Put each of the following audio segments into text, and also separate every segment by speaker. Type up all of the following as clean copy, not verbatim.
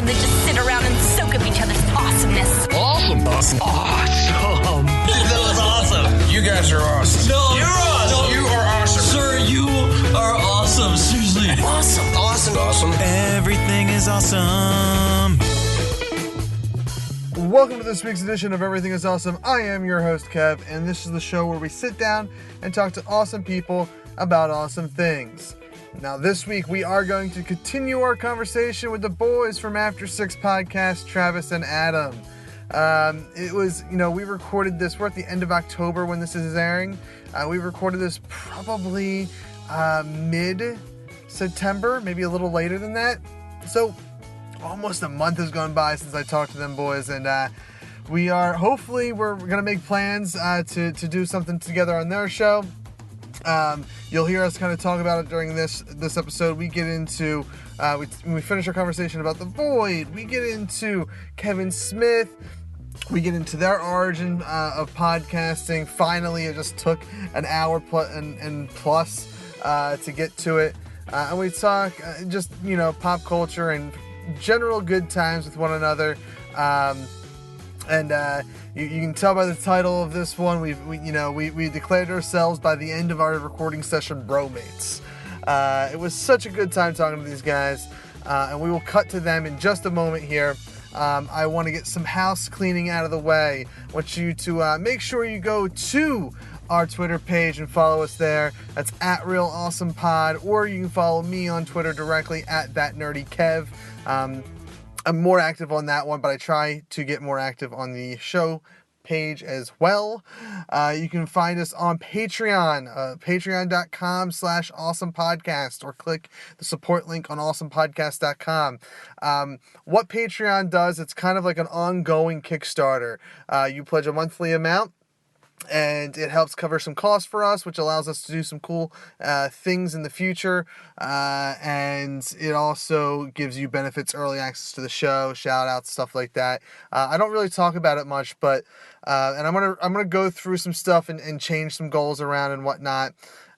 Speaker 1: They just sit around and soak up each other's awesomeness.
Speaker 2: Awesome. Awesome. Awesome.
Speaker 3: That was awesome.
Speaker 2: You guys are awesome.
Speaker 3: No, you're awesome.
Speaker 2: You are awesome.
Speaker 3: Sir, you are awesome. Seriously.
Speaker 2: Awesome. Awesome. Awesome.
Speaker 4: Everything is awesome.
Speaker 5: Welcome to this week's edition of Everything is Awesome. I am your host, Kev, and this is the show where we sit down and talk to awesome people about awesome things. Now, this week we are going to continue our conversation with the boys from After Six Podcast, Travis and Adam. It was, we recorded this, we're at the end of October when this is airing. We recorded this probably mid-September, maybe a little later than that. So, almost a month has gone by since I talked to them boys, and we're going to make plans to do something together on their show. You'll hear us kind of talk about it during this episode. We get into, we finish our conversation about The Void. We get into Kevin Smith. We get into their origin of podcasting. Finally, it just took an hour plus to get to it. And we talk just, pop culture and general good times with one another. You can tell by the title of this one, we declared ourselves by the end of our recording session Bromates. It was such a good time talking to these guys, and we will cut to them in just a moment here. I want to get some house cleaning out of the way. I want you to make sure you go to our Twitter page and follow us there. That's @RealAwesomePod, or you can follow me on Twitter directly @ThatNerdyKev. I'm more active on that one, but I try to get more active on the show page as well. You can find us on Patreon, patreon.com/awesomepodcast, or click the support link on awesomepodcast.com. What Patreon does, it's kind of like an ongoing Kickstarter. You pledge a monthly amount, and it helps cover some costs for us, which allows us to do some cool things in the future. And it also gives you benefits, early access to the show, shout outs, stuff like that. I don't really talk about it much, but and I'm gonna go through some stuff and change some goals around and whatnot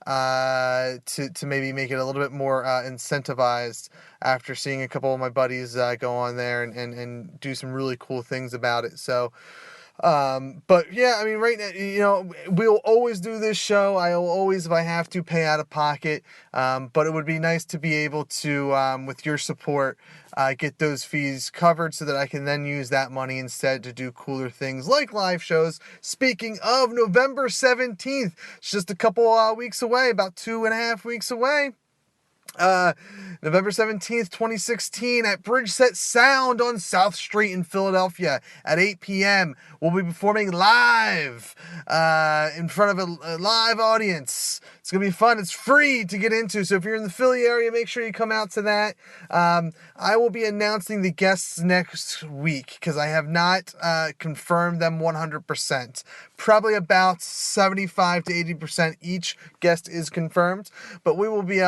Speaker 5: to maybe make it a little bit more incentivized after seeing a couple of my buddies go on there and do some really cool things about it. So. But yeah, I mean, right now, we'll always do this show. I will always, if I have to, pay out of pocket. But it would be nice to be able to, with your support, get those fees covered so that I can then use that money instead to do cooler things like live shows. Speaking of, November 17th, it's just a couple weeks away, about 2.5 weeks away. November 17th, 2016 at Bridget Sound on South Street in Philadelphia at 8 p.m. We'll be performing live in front of a live audience. It's going to be fun. It's free to get into, so if you're in the Philly area, make sure you come out to that. I will be announcing the guests next week because I have not confirmed them 100%. Probably about 75 to 80% each guest is confirmed, but we will be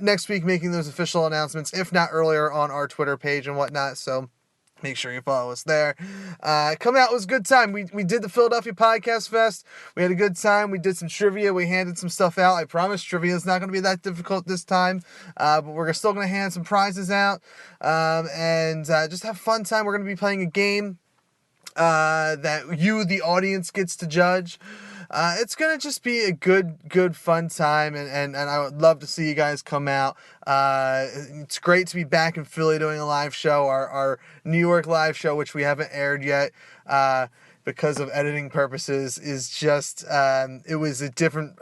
Speaker 5: next week making those official announcements, if not earlier, on our Twitter page and whatnot, so make sure you follow us there. Come out, it was a good time. We did the Philadelphia Podcast Fest. We had a good time. We did some trivia. We handed some stuff out. I promise trivia is not going to be that difficult this time, but we're still going to hand some prizes out and just have a fun time. We're going to be playing a game that you, the audience, gets to judge. It's going to just be a good, fun time, and I would love to see you guys come out. It's great to be back in Philly doing a live show. Our New York live show, which we haven't aired yet, because of editing purposes, is just, it was a different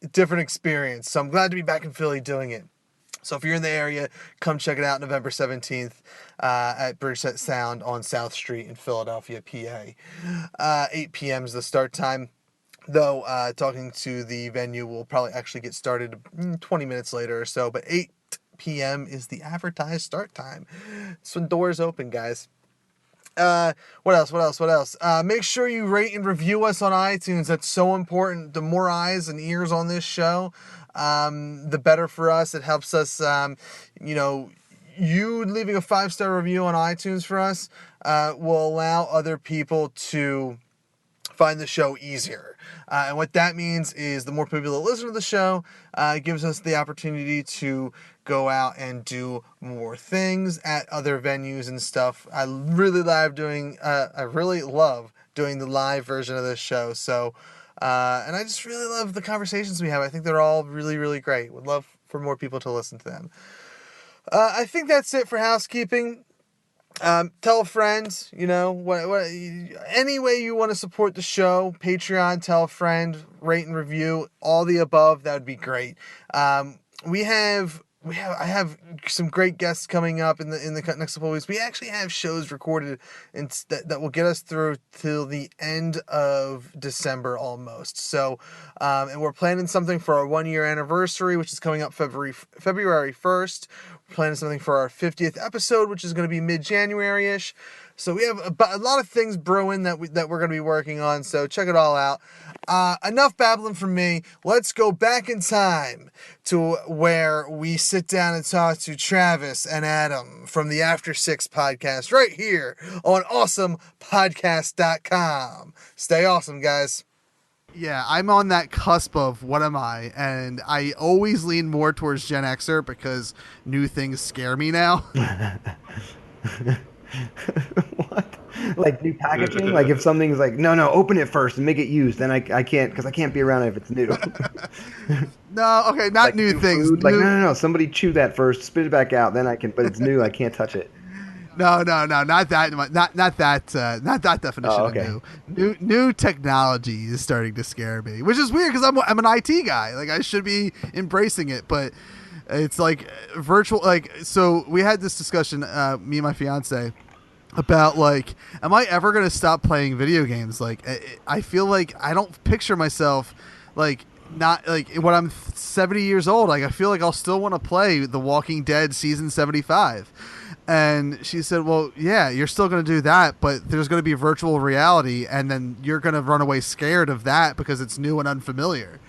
Speaker 5: experience. So I'm glad to be back in Philly doing it. So if you're in the area, come check it out November 17th at Bridget Sound on South Street in Philadelphia, PA. 8 p.m. is the start time. Though, talking to the venue, will probably actually get started 20 minutes later or so, but 8 p.m. is the advertised start time. It's when doors open, guys. What else? Make sure you rate and review us on iTunes. That's so important. The more eyes and ears on this show, the better for us. It helps us, you leaving a 5-star review on iTunes for us, will allow other people to find the show easier. And what that means is the more people that listen to the show, it gives us the opportunity to go out and do more things at other venues and stuff. I really love doing the live version of this show. So, and I just really love the conversations we have. I think they're all really, really great. Would love for more people to listen to them. I think that's it for housekeeping. Tell a friend, any way you want to support the show, Patreon, tell a friend, rate and review, all the above, that would be great. I have some great guests coming up in the next couple of weeks. We actually have shows recorded that will get us through till the end of December almost. So, and we're planning something for our 1-year anniversary, which is coming up February 1st. We're planning something for our 50th episode, which is going to be mid-January-ish. So we have a lot of things brewing that we're going to be working on. So check it all out. Enough babbling from me. Let's go back in time to where we sit down and talk to Travis and Adam from the After Six podcast right here on awesomepodcast.com. Stay awesome, guys. Yeah, I'm on that cusp of what am I, and I always lean more towards Gen Xer because new things scare me now.
Speaker 6: What? Like new packaging? Like if something's like, no, open it first and make it used, then I can't, because I can't be around it if it's new.
Speaker 5: No, okay, not
Speaker 6: like
Speaker 5: new things.
Speaker 6: Food, like no, somebody chew that first, spit it back out, then I can. But it's new, I can't touch it.
Speaker 5: No, not that, not that definition of new. New technology is starting to scare me, which is weird because I'm an IT guy. Like I should be embracing it, but it's like virtual. Like so, we had this discussion, me and my fiance, about like, am I ever gonna stop playing video games? Like I feel like I don't picture myself like not like when I'm 70 years old. Like I feel like I'll still want to play The Walking Dead season 75. And she said, well, yeah, you're still going to do that, but there's going to be virtual reality, and then you're going to run away scared of that because it's new and unfamiliar.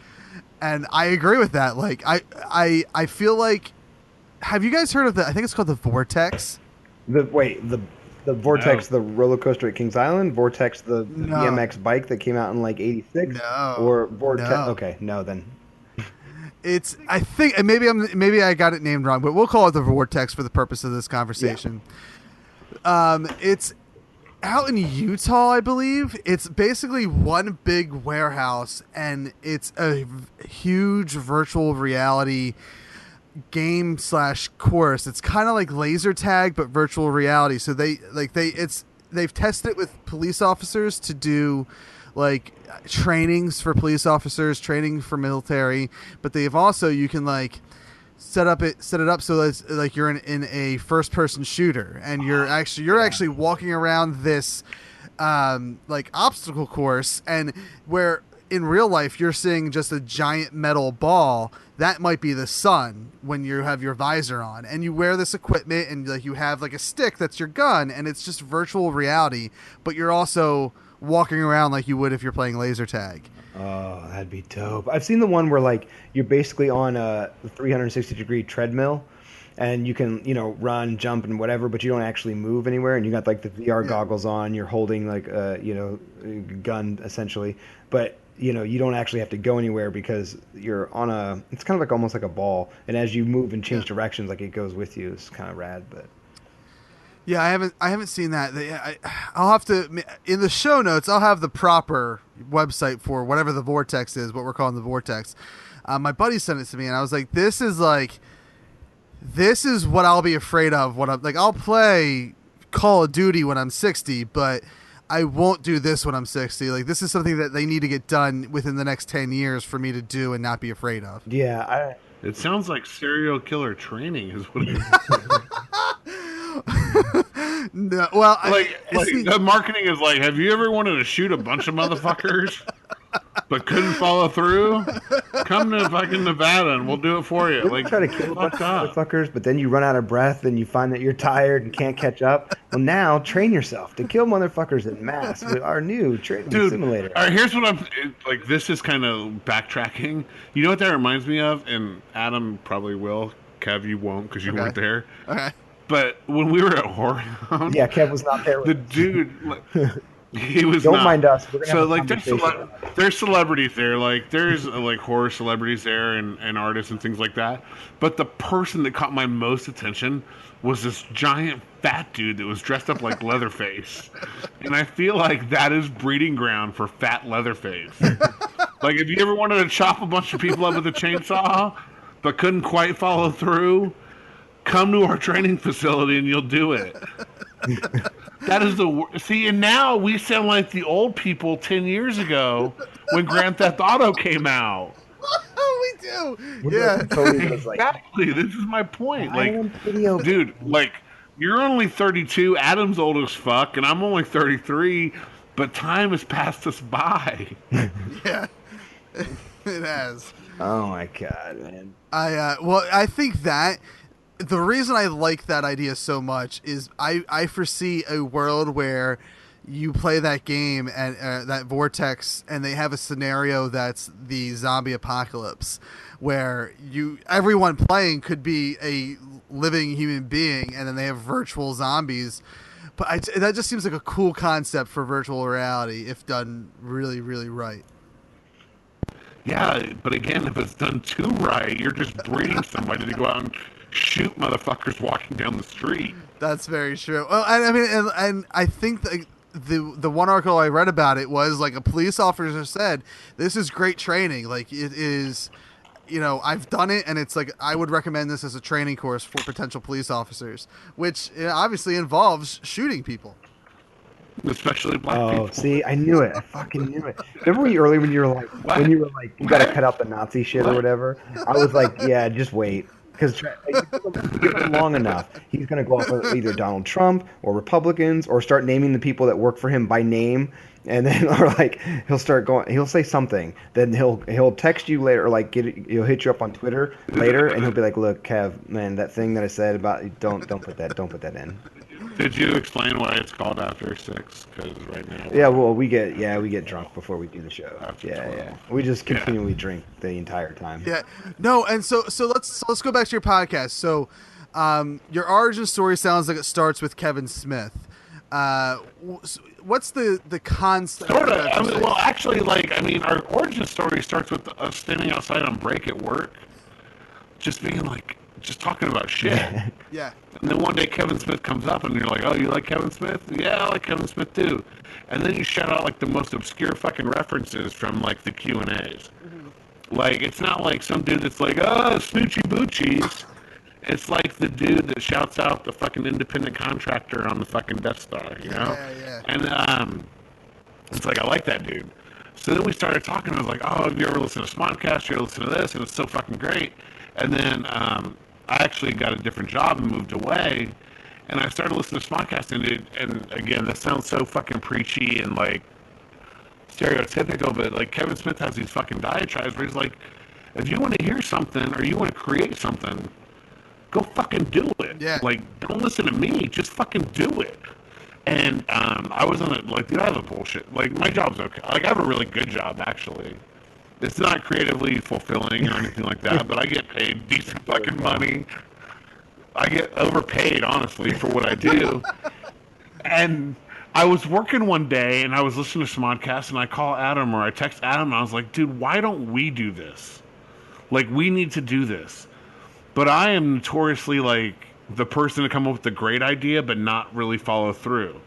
Speaker 5: And I agree with that. Like, I feel like, have you guys heard of I think it's called the Vortex?
Speaker 6: The Vortex, the roller coaster at Kings Island? Vortex, the BMX bike that came out in like 86?
Speaker 5: No.
Speaker 6: Or Vortex?
Speaker 5: No.
Speaker 6: Okay, no then.
Speaker 5: It's, I think, and maybe I got it named wrong, but we'll call it the Vortex for the purpose of this conversation. Yeah. It's out in Utah, I believe. It's basically one big warehouse, and it's a huge virtual reality game / course. It's kind of like laser tag, but virtual reality. So they've tested it with police officers to do like trainings for police officers, training for military, but they've also, you can like set it up so that it's like you're in a first person shooter, and you're actually walking around this like obstacle course, and where in real life you're seeing just a giant metal ball that might be the sun when you have your visor on, and you wear this equipment, and like you have like a stick that's your gun, and it's just virtual reality, but you're also walking around like you would if you're playing laser tag.
Speaker 6: Oh, that'd be dope. I've seen the one where like you're basically on a 360-degree treadmill, and you can, run, jump, and whatever, but you don't actually move anywhere, and you got like the VR goggles on, you're holding like a gun essentially, but you don't actually have to go anywhere because you're on it's kind of like almost like a ball, and as you move and change directions, like it goes with you. It's kind of rad, but.
Speaker 5: Yeah, I haven't seen that. I'll have to, in the show notes, I'll have the proper website for whatever the Vortex is, what we're calling the Vortex. My buddy sent it to me, and I was like, this is what I'll be afraid of when I'm like, I'll play Call of Duty when I'm 60, but I won't do this when I'm 60. Like, this is something that they need to get done within the next 10 years for me to do and not be afraid of.
Speaker 6: Yeah,
Speaker 7: it sounds like serial killer training is what it is.
Speaker 5: No, well,
Speaker 7: the marketing is like, have you ever wanted to shoot a bunch of motherfuckers but couldn't follow through? Come to fucking Nevada and we'll do it for you. Like,
Speaker 6: try to kill a bunch of motherfuckers, but then you run out of breath and you find that you're tired and can't catch up. Well, now train yourself to kill motherfuckers in mass with our new training simulator.
Speaker 7: All right, here's what I'm like. This is kind of backtracking. You know what that reminds me of? And Adam probably will. Kev, you won't because you weren't there.
Speaker 5: Okay.
Speaker 7: But when we were at Horehound,
Speaker 6: yeah, Kev was not there.
Speaker 7: The dude, He was
Speaker 6: Don't
Speaker 7: not.
Speaker 6: mind us. We're gonna
Speaker 7: So
Speaker 6: have a
Speaker 7: like
Speaker 6: conversation.
Speaker 7: there's celebrities there, like there's like horror celebrities there and artists and things like that. But the person that caught my most attention was this giant fat dude that was dressed up like Leatherface. And I feel like that is breeding ground for fat Leatherface. Like if you ever wanted to chop a bunch of people up with a chainsaw but couldn't quite follow through, come to our training facility and you'll do it. That is see, and now we sound like the old people 10 years ago when Grand Theft Auto came out.
Speaker 5: Oh, we do.
Speaker 6: We're
Speaker 5: Yeah.
Speaker 6: totally just like
Speaker 7: Exactly. This is my point. Like,
Speaker 6: violent video.
Speaker 7: dude, like you're only 32. Adam's old as fuck, and I'm only 33. But time has passed us by.
Speaker 5: Yeah. It has.
Speaker 6: Oh my god, man.
Speaker 5: I think that the reason I like that idea so much is I foresee a world where you play that game and that Vortex, and they have a scenario that's the zombie apocalypse, where everyone playing could be a living human being, and then they have virtual zombies. But that just seems like a cool concept for virtual reality if done really, really right.
Speaker 7: Yeah, but again, if it's done too right, you're just breeding somebody to go out and shoot motherfuckers walking down the street.
Speaker 5: That's very true. Well, I mean, and I think the one article I read about it was like a police officer said, "This is great training. Like it is, I've done it, and it's like I would recommend this as a training course for potential police officers, which obviously involves shooting people."
Speaker 7: Especially black people.
Speaker 6: Oh, see, I knew it. I fucking knew it. Remember when you were like, you gotta cut out the Nazi shit or whatever? I was like, yeah, just wait. Because long enough, he's going to go off with either Donald Trump or Republicans or start naming the people that work for him by name. And then, or like, he'll say something. Then he'll text you later, or he'll hit you up on Twitter later, and he'll be like, look, Kev, man, that thing that I said about, don't put that in.
Speaker 7: Did you explain why it's called After 6? Because right now...
Speaker 6: Yeah, well, we get drunk before we do the show.
Speaker 7: After
Speaker 6: Yeah.
Speaker 7: 12.
Speaker 6: We just continually drink the entire time.
Speaker 5: Yeah, no, and so let's go back to your podcast. So, your origin story sounds like it starts with Kevin Smith. What's the concept?
Speaker 7: Sort of. Well, actually, our origin story starts with us standing outside on break at work, just being like, just talking about shit.
Speaker 5: Yeah.
Speaker 7: And then one day Kevin Smith comes up and you're like, oh, you like Kevin Smith? Yeah, I like Kevin Smith too. And then you shout out like the most obscure fucking references from like the Q&As. Mm-hmm. Like, it's not like some dude that's like, oh, Snoochie Boochies. It's like the dude that shouts out the fucking independent contractor on the fucking Death Star, you know?
Speaker 5: Yeah.
Speaker 7: And it's like, I like that dude. So then we started talking. I was like, oh, have you ever listened to Smodcast? You ever listen to this? And it's so fucking great. And then I actually got a different job and moved away. And I started listening to Smodcast. And again, that sounds so fucking preachy and like stereotypical, but like Kevin Smith has these fucking diatribes where he's like, if you want to hear something or you want to create something, go fucking do it.
Speaker 5: Yeah.
Speaker 7: Like, don't listen to me. Just fucking do it. And I was on it, like, dude, I have a bullshit. Like, my job's okay. Like, I have a really good job, actually. It's not creatively fulfilling or anything like that, but I get paid decent fucking money. I get overpaid, honestly, for what I do. And I was working one day, and I was listening to Smodcast, and I call Adam, or I text Adam, and I was like, dude, why don't we do this? Like, we need to do this. But I am notoriously, like, the person to come up with the great idea, but not really follow through.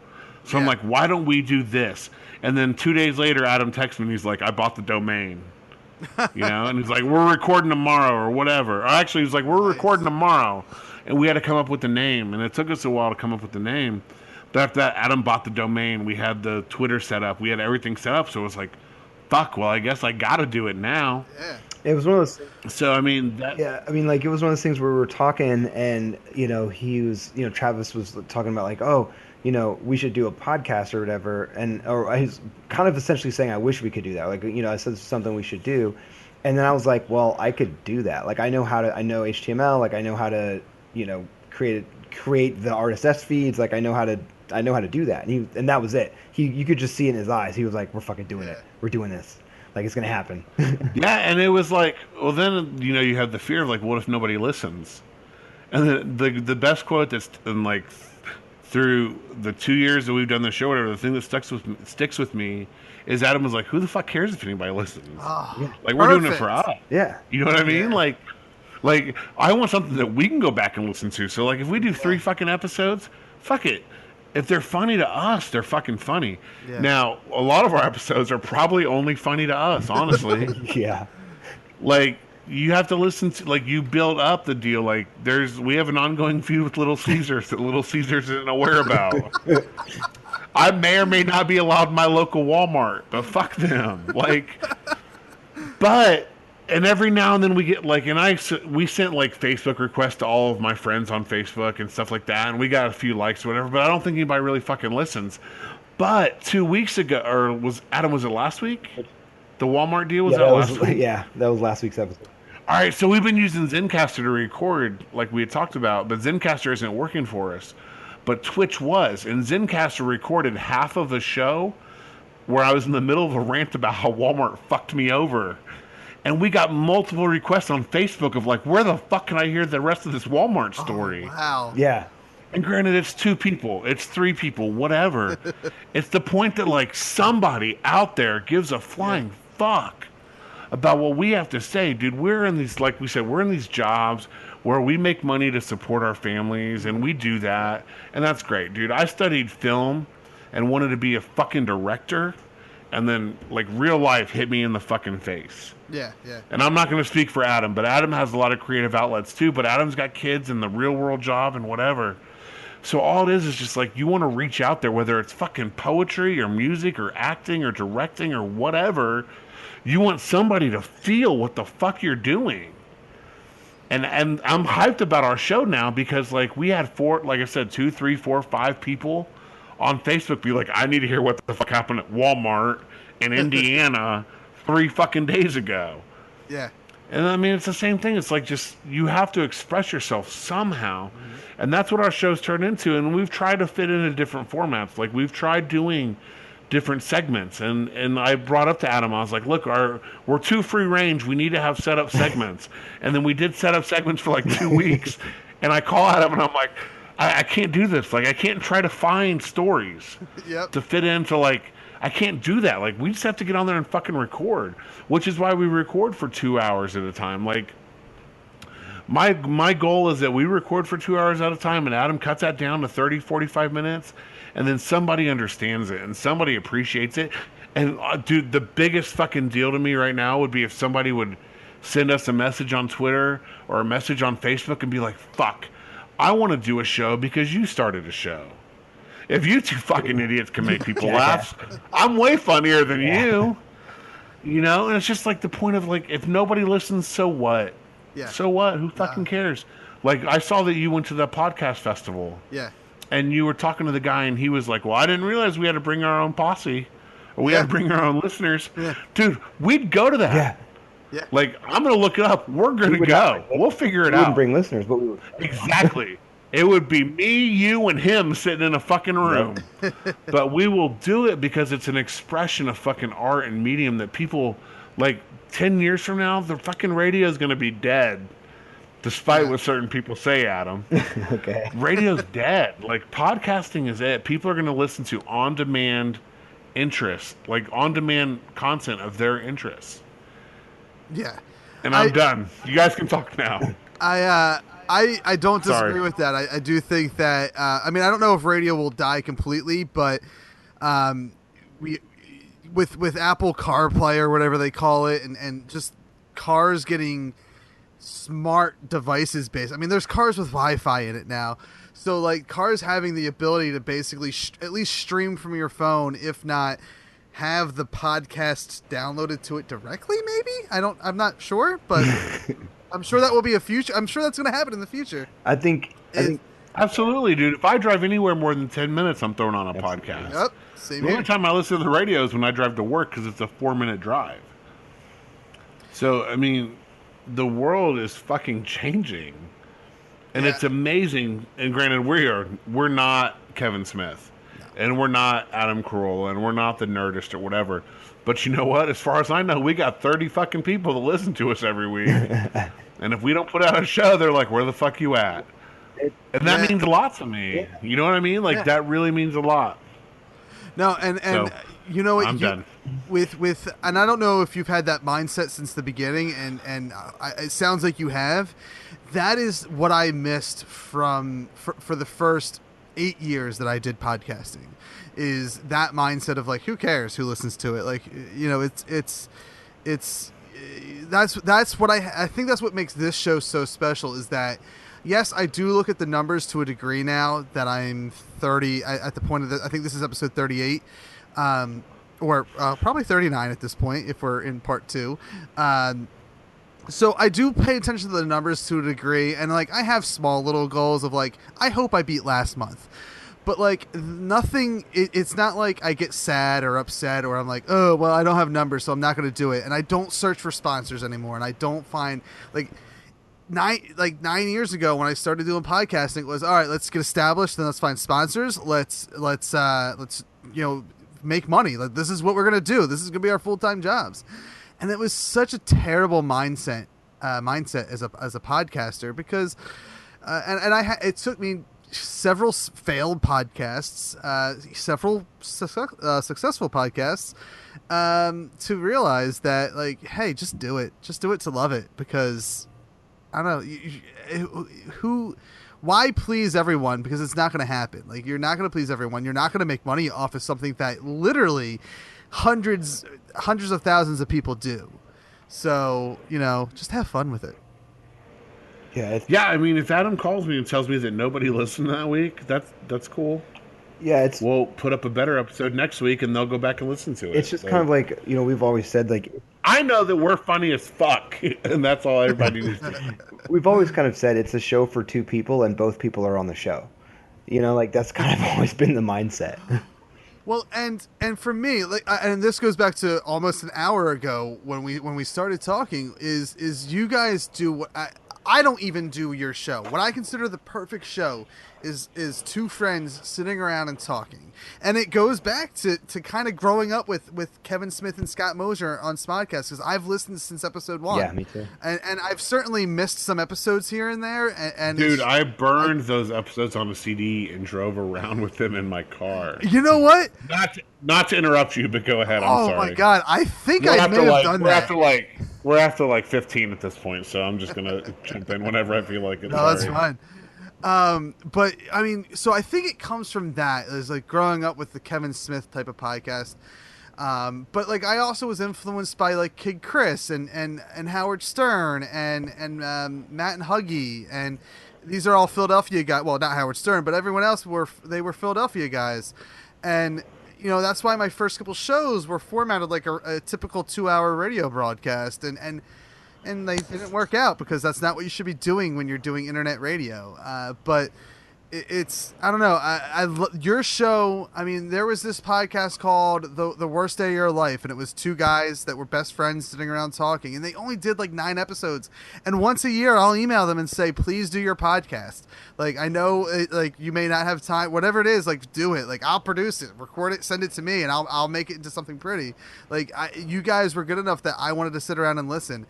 Speaker 7: So I'm like, why don't we do this? And then 2 days later, Adam texts me, and he's like, I bought the domain. You know? And he's like, we're recording tomorrow, or whatever. Or actually, he's like, we're recording tomorrow. And we had to come up with the name. And it took us a while to come up with the name. But after that, Adam bought the domain. We had the Twitter set up. We had everything set up. So it was like, fuck, well, I guess I got to do it now.
Speaker 5: Yeah.
Speaker 6: It was one of those.
Speaker 7: So I mean,
Speaker 6: like it was one of those things where we were talking, and he was, Travis was talking about like, oh, we should do a podcast or whatever, or he's kind of essentially saying, I wish we could do that. Like, I said something we should do, and then I was like, well, I could do that. Like, I know HTML, like I know how to, create the RSS feeds, like I know how to do that, and that was it. You could just see in his eyes, he was like, we're fucking doing it. We're doing this. Like, it's going to happen.
Speaker 7: Yeah, and it was like, well, then, you have the fear of, like, what if nobody listens? And the best quote that's in, like, through the 2 years that we've done the show, whatever, the thing that sticks with me is Adam was like, "Who the fuck cares if anybody listens? Like we're doing it for us.
Speaker 6: Yeah.
Speaker 7: You know what I mean? Like I want something that we can go back and listen to. So like if we do 3 fucking episodes, fuck it. If they're funny to us, they're fucking funny.
Speaker 5: Yeah.
Speaker 7: Now, a lot of our episodes are probably only funny to us, honestly.
Speaker 6: Yeah.
Speaker 7: Like you have to listen to, like, you build up the deal. Like we have an ongoing feud with Little Caesars that Little Caesars isn't aware about. I may or may not be allowed in my local Walmart, but fuck them. And every now and then we get like, we sent like Facebook requests to all of my friends on Facebook and stuff like that, and we got a few likes or whatever, but I don't think anybody really fucking listens. But 2 weeks ago, or was it last week? The Walmart deal, was that last week?
Speaker 6: Yeah, that was last week's episode.
Speaker 7: All right, so we've been using Zencastr to record, like we had talked about, but Zencastr isn't working for us. But Twitch was, and Zencastr recorded half of a show where I was in the middle of a rant about how Walmart fucked me over. And we got multiple requests on Facebook of like, where the fuck can I hear the rest of this Walmart story?
Speaker 5: Oh, wow.
Speaker 6: Yeah.
Speaker 7: And granted, it's 2 people, it's 3 people, whatever. It's the point that like somebody out there gives a flying fuck about what we have to say. Dude, we're in these, like we said, we're in these jobs where we make money to support our families, and we do that, and that's great, dude. I studied film and wanted to be a fucking director, and then like real life hit me in the fucking face.
Speaker 5: Yeah.
Speaker 7: And I'm not going to speak for Adam, but Adam has a lot of creative outlets too, but Adam's got kids and the real world job and whatever. So all it is just like, you want to reach out there, whether it's fucking poetry or music or acting or directing or whatever. You want somebody to feel what the fuck you're doing. And I'm hyped about our show now because like we had 4, like I said, 2, 3, 4, 5 people on Facebook be like, I need to hear what the fuck happened at Walmart in Indiana 3 fucking days ago.
Speaker 5: Yeah.
Speaker 7: And I mean, it's the same thing. It's like, just, you have to express yourself somehow. And that's what our show's turned into. And we've tried to fit into different formats. Like, we've tried doing different segments. And I brought up to Adam, I was like, look, we're too free range. We need to have set up segments. And then we did set up segments for like 2 weeks. And I call Adam and I'm like, I can't do this. Like, I can't try to find stories to fit into, like, I can't do that. Like, we just have to get on there and fucking record, which is why we record for 2 hours at a time. Like, my goal is that we record for 2 hours at a time, and Adam cuts that down to 30, 45 minutes, and then somebody understands it, and somebody appreciates it. And, dude, the biggest fucking deal to me right now would be if somebody would send us a message on Twitter or a message on Facebook and be like, fuck, I want to do a show because you started a show. If you 2 fucking idiots can make people laugh, I'm way funnier than you. You know? And it's just like the point of, like, if nobody listens, so what?
Speaker 5: Yeah.
Speaker 7: So what? Who fucking cares? Like, I saw that you went to the podcast festival.
Speaker 5: Yeah.
Speaker 7: And you were talking to the guy, and he was like, well, I didn't realize we had to bring our own posse. Or we had to bring our own listeners. Yeah. Dude, we'd go to that.
Speaker 6: Yeah.
Speaker 7: Like, I'm going to look it up. We're going to go. We'll figure it out.
Speaker 6: We wouldn't bring listeners, but we would.
Speaker 7: Exactly. It would be me, you, and him sitting in a fucking room. But we will do it because it's an expression of fucking art and medium that people, like, 10 years from now, the fucking radio is going to be dead. Despite what certain people say, Adam.
Speaker 6: Okay.
Speaker 7: Radio's dead. Like, podcasting is it. People are going to listen to on-demand interest, like on-demand content of their interests.
Speaker 5: Yeah.
Speaker 7: And I'm done. You guys can talk now.
Speaker 5: I don't disagree with that. I do think that, I mean, I don't know if radio will die completely, but with Apple CarPlay or whatever they call it, and just cars getting smart devices based. I mean, there's cars with Wi-Fi in it now. So, like, cars having the ability to basically at least stream from your phone, if not have the podcasts downloaded to it directly, maybe? I'm not sure, but I'm sure that will be a future. I'm sure that's going to happen in the future.
Speaker 6: I think
Speaker 7: Absolutely, dude. If I drive anywhere more than 10 minutes, I'm throwing on a podcast.
Speaker 5: Yep, same
Speaker 7: The
Speaker 5: here.
Speaker 7: only time I listen to the radio is when I drive to work because it's a 4-minute drive. So, I mean, the world is fucking changing. And it's amazing. And granted, we're not Kevin Smith. And we're not Adam Carolla. And we're not the Nerdist or whatever. But you know what? As far as I know, we got 30 fucking people that listen to us every week. And if we don't put out a show, they're like, where the fuck you at? And that
Speaker 5: Yeah.
Speaker 7: means a lot to me.
Speaker 6: Yeah.
Speaker 7: You know what I mean? Like
Speaker 5: Yeah.
Speaker 7: that really means a lot.
Speaker 5: No, and
Speaker 7: So,
Speaker 5: you know what?
Speaker 7: I'm done.
Speaker 5: With and I don't know if you've had that mindset since the beginning, and it sounds like you have. That is what I missed for the first 8 years that I did podcasting, is that mindset of like, who cares who listens to it? Like, you know, it's that's what I think that's what makes this show so special, is that yes, I do look at the numbers to a degree now that I'm 30 at the point of I think this is episode 38, or probably 39 at this point if we're in part 2. So I do pay attention to the numbers to a degree, and like I have small little goals of like, I hope I beat last month. But like nothing, it's not like I get sad or upset or I'm like, oh, well, I don't have numbers, so I'm not going to do it. And I don't search for sponsors anymore. And I don't find like 9 years ago when I started doing podcasting, it was all right, let's get established, then let's find sponsors. Let's make money. Like, this is what we're going to do. This is going to be our full-time jobs. And it was such a terrible mindset as a podcaster, because it took me several failed podcasts, several successful podcasts, to realize that, like, hey, just do it to love it, because I don't know, why please everyone, because it's not going to happen. Like, you're not going to please everyone. You're not going to make money off of something that literally hundreds of thousands of people do. So, you know, just have fun with it.
Speaker 7: Yeah, I mean, if Adam calls me and tells me that nobody listened that week, that's cool.
Speaker 6: Yeah,
Speaker 7: we'll put up a better episode next week, and they'll go back and listen to it.
Speaker 6: It's just kind of like, you know, we've always said, like,
Speaker 7: I know that we're funny as fuck, and that's all everybody needs to know.
Speaker 6: We've always kind of said it's a show for two people, and both people are on the show. You know, like, that's kind of always been the mindset.
Speaker 5: Well, and for me, like, and this goes back to almost an hour ago when we started talking, is you guys do what I don't even do your show. What I consider the perfect show is two friends sitting around and talking. And it goes back to kind of growing up with Kevin Smith and Scott Mosier on Smodcast, because I've listened since episode 1.
Speaker 6: Yeah, me too.
Speaker 5: And I've certainly missed some episodes here and there. And
Speaker 7: dude, I burned those episodes on a CD and drove around with them in my car.
Speaker 5: You know what?
Speaker 7: Not to interrupt you, but go ahead. I'm sorry.
Speaker 5: Oh my god, I think I may have done that.
Speaker 7: We're after like 15 at this point, so I'm just gonna jump in whenever I feel like it.
Speaker 5: No, that's fine. But I mean, so I think it comes from that. It's like growing up with the Kevin Smith type of podcast. But like I also was influenced by like Kid Chris and Howard Stern and Matt and Huggy, and these are all Philadelphia guys. Well, not Howard Stern, but everyone else were Philadelphia guys, and you know that's why my first couple shows were formatted like a typical 2-hour radio broadcast, and they didn't work out because that's not what you should be doing when you're doing internet radio. But it's I don't know. Your show. I mean, there was this podcast called the Worst Day of Your Life, and it was two guys that were best friends sitting around talking, and they only did like 9 episodes. And once a year, I'll email them and say, please do your podcast. Like, I know like you may not have time, whatever it is, like do it. Like, I'll produce it, record it, send it to me, and I'll make it into something pretty. Like, you guys were good enough that I wanted to sit around and listen.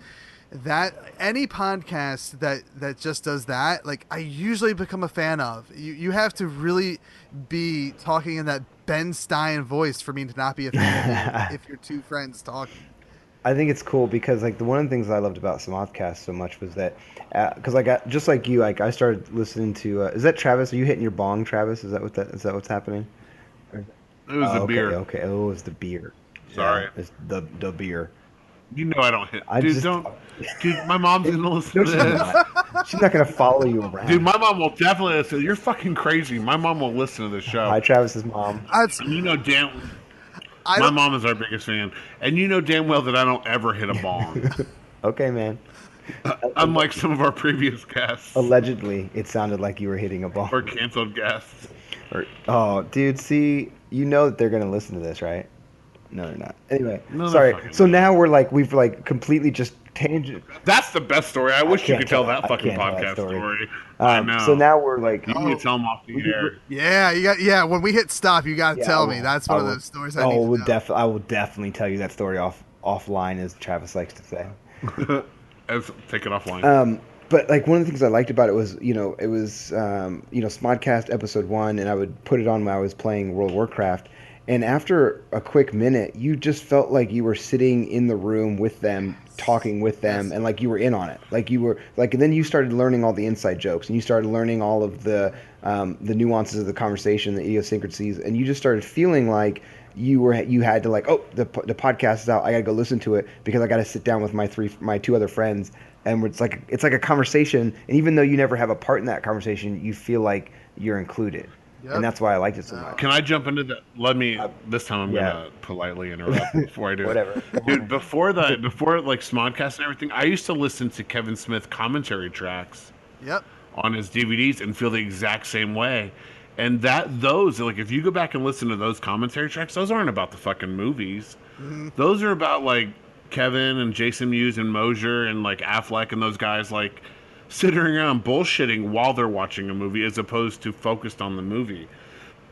Speaker 5: That any podcast that just does that, like, I usually become a fan of. You have to really be talking in that Ben Stein voice for me to not be a fan of if you're two friends talking.
Speaker 6: I think it's cool because like one of the things I loved about Smodcast so much was that because like just like you, like I started listening to is that Travis? Are you hitting your bong, Travis? Is that what's happening?
Speaker 7: It was the beer.
Speaker 6: Okay, oh, it was the beer.
Speaker 7: Sorry,
Speaker 6: yeah, it's the beer.
Speaker 7: You know I don't hit. Dude, my mom's gonna listen to this.
Speaker 6: She's not gonna follow you around.
Speaker 7: Dude, my mom will definitely listen. You're fucking crazy. My mom will listen to this show.
Speaker 6: Hi, Travis's mom.
Speaker 7: And you know my mom is our biggest fan, and you know damn well that I don't ever hit a bong.
Speaker 6: Okay, man.
Speaker 7: Unlike some of our previous guests.
Speaker 6: Allegedly, it sounded like you were hitting a bong.
Speaker 7: Or canceled guests.
Speaker 6: Oh, dude, see, you know that they're gonna listen to this, right? No, they're not. Anyway,
Speaker 7: no,
Speaker 6: sorry. So now we've completely just tangent.
Speaker 7: That's the best story. I wish you could tell that fucking podcast story. I know.
Speaker 6: So now we're like,
Speaker 7: you need to tell them off the air.
Speaker 5: Yeah. When we hit stop, you got to tell me. That's one of those stories I need to know.
Speaker 6: I will definitely tell you that story offline, as Travis likes to say.
Speaker 7: Take it offline.
Speaker 6: but like one of the things I liked about it was, it was, Smodcast episode 1, and I would put it on when I was playing World of Warcraft. And after a quick minute, you just felt like you were sitting in the room with them, talking with them, and like you were in on it. Like you were like, and then you started learning all the inside jokes, and you started learning all of the nuances of the conversation, the idiosyncrasies, and you just started feeling like you had to like, oh, the podcast is out, I gotta go listen to it because I gotta sit down with my two other friends, and it's like a conversation, and even though you never have a part in that conversation, you feel like you're included. Yep. And that's why I liked it so much.
Speaker 7: Can I jump into that? Let me. This time I'm gonna politely interrupt before I do
Speaker 6: Whatever.
Speaker 7: it. Dude, before like Smodcast and everything, I used to listen to Kevin Smith commentary tracks.
Speaker 5: Yep.
Speaker 7: On his DVDs and feel the exact same way. And those like if you go back and listen to those commentary tracks, those aren't about the fucking movies. Mm-hmm. Those are about like Kevin and Jason Mewes and Mosier and like Affleck and those guys like sitting around bullshitting while they're watching a movie as opposed to focused on the movie.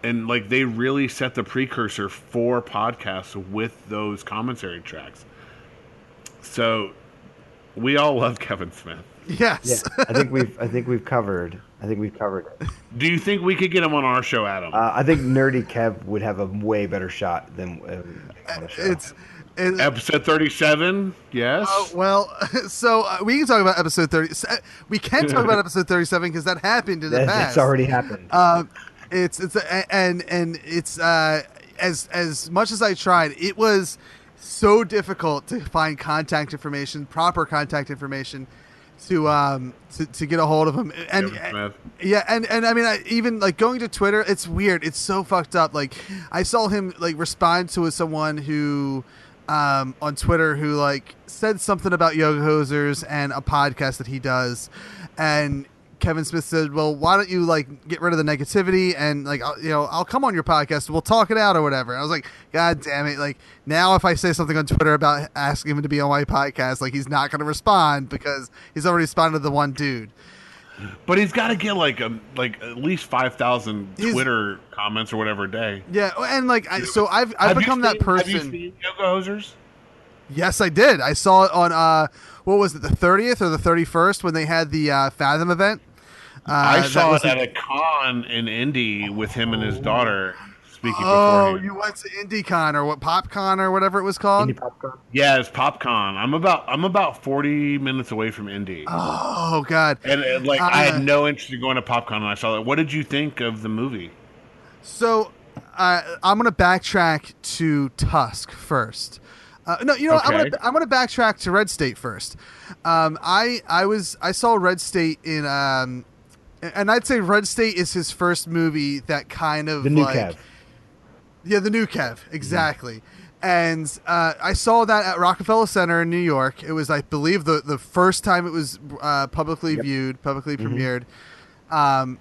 Speaker 7: And like they really set the precursor for podcasts with those commentary tracks. So we all love Kevin Smith.
Speaker 5: Yes.
Speaker 6: Yeah, I think we've covered it.
Speaker 7: Do you think we could get him on our show, Adam?
Speaker 6: I think Nerdy Kev would have a way better shot than on the show.
Speaker 5: It's
Speaker 7: episode 37. Yes.
Speaker 5: So we can talk about episode 30. We can talk about episode 37 because that happened in the past.
Speaker 6: It's already happened.
Speaker 5: It's as much as I tried, it was so difficult to find proper contact information to get a hold of him. And I mean, even like going to Twitter, it's weird. It's so fucked up. Like I saw him like respond to someone who on Twitter who like said something about Yoga Hosers and a podcast that he does, and Kevin Smith said, well, why don't you like get rid of the negativity and like, I'll come on your podcast. We'll talk it out or whatever. And I was like, God damn it. Like now if I say something on Twitter about asking him to be on my podcast, like he's not going to respond because he's already responded to the one dude.
Speaker 7: But he's got to get like at least 5,000 Twitter comments or whatever a day.
Speaker 5: Yeah. And like, I've become that person.
Speaker 7: Have you seen Yoga Hosers?
Speaker 5: Yes, I did. I saw it on, what was it? The 30th or the 31st when they had the Fathom event.
Speaker 7: I saw it at a con in Indy with him and his daughter speaking
Speaker 5: beforehand.
Speaker 7: Oh,
Speaker 5: you went to IndyCon or what, PopCon or whatever it was called?
Speaker 6: Indy PopCon?
Speaker 7: Yeah, it's PopCon. I'm about 40 minutes away from Indy.
Speaker 5: Oh, God.
Speaker 7: And I had no interest in going to PopCon when I saw that. What did you think of the movie?
Speaker 5: So I'm going to backtrack to Tusk first. No, you know, okay. I'm gonna backtrack to Red State first. I saw Red State in and I'd say Red State is his first movie that kind of
Speaker 6: the new Kev.
Speaker 5: Yeah, the new Kev, exactly. And I saw that at Rockefeller Center in New York. It was, I believe, the first time it was publicly viewed, publicly premiered.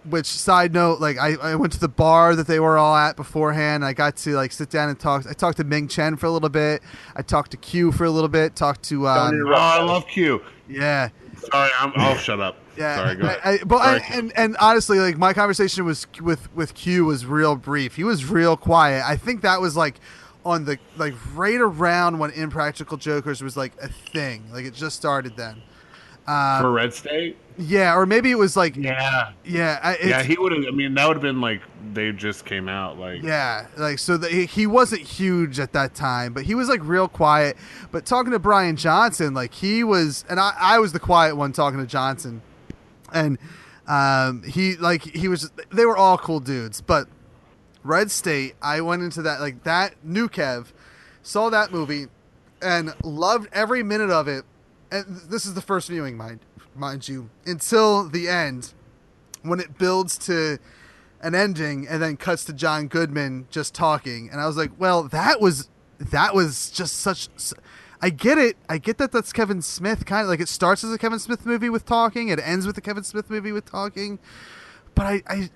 Speaker 5: Which, side note, like I went to the bar that they were all at beforehand. I got to like sit down and talk. I talked to Ming Chen for a little bit. I talked to Q for a little bit. Talked to.
Speaker 7: I love Q.
Speaker 5: Yeah.
Speaker 7: Sorry, I'll shut up.
Speaker 5: Yeah.
Speaker 7: Sorry, go ahead.
Speaker 5: And honestly, like my conversation was with Q was real brief. He was real quiet. I think that was like on the like right around when Impractical Jokers was like a thing. Like it just started then.
Speaker 7: For Red State?
Speaker 5: Yeah, or maybe it was like
Speaker 7: he would have. I mean, that would have been like they just came out like
Speaker 5: so he wasn't huge at that time, but he was like real quiet. But talking to Brian Johnson, like he was, and I was the quiet one talking to Johnson, and he was. They were all cool dudes, but Red State, I went into that like that new Kev, saw that movie, and loved every minute of it. And this is the first viewing, mind you, until the end, when it builds to an ending and then cuts to John Goodman just talking. And I was like, well, that was just such. I get it. I get that that's Kevin Smith, kind of like it starts as a Kevin Smith movie with talking, it ends with a Kevin Smith movie with talking. But I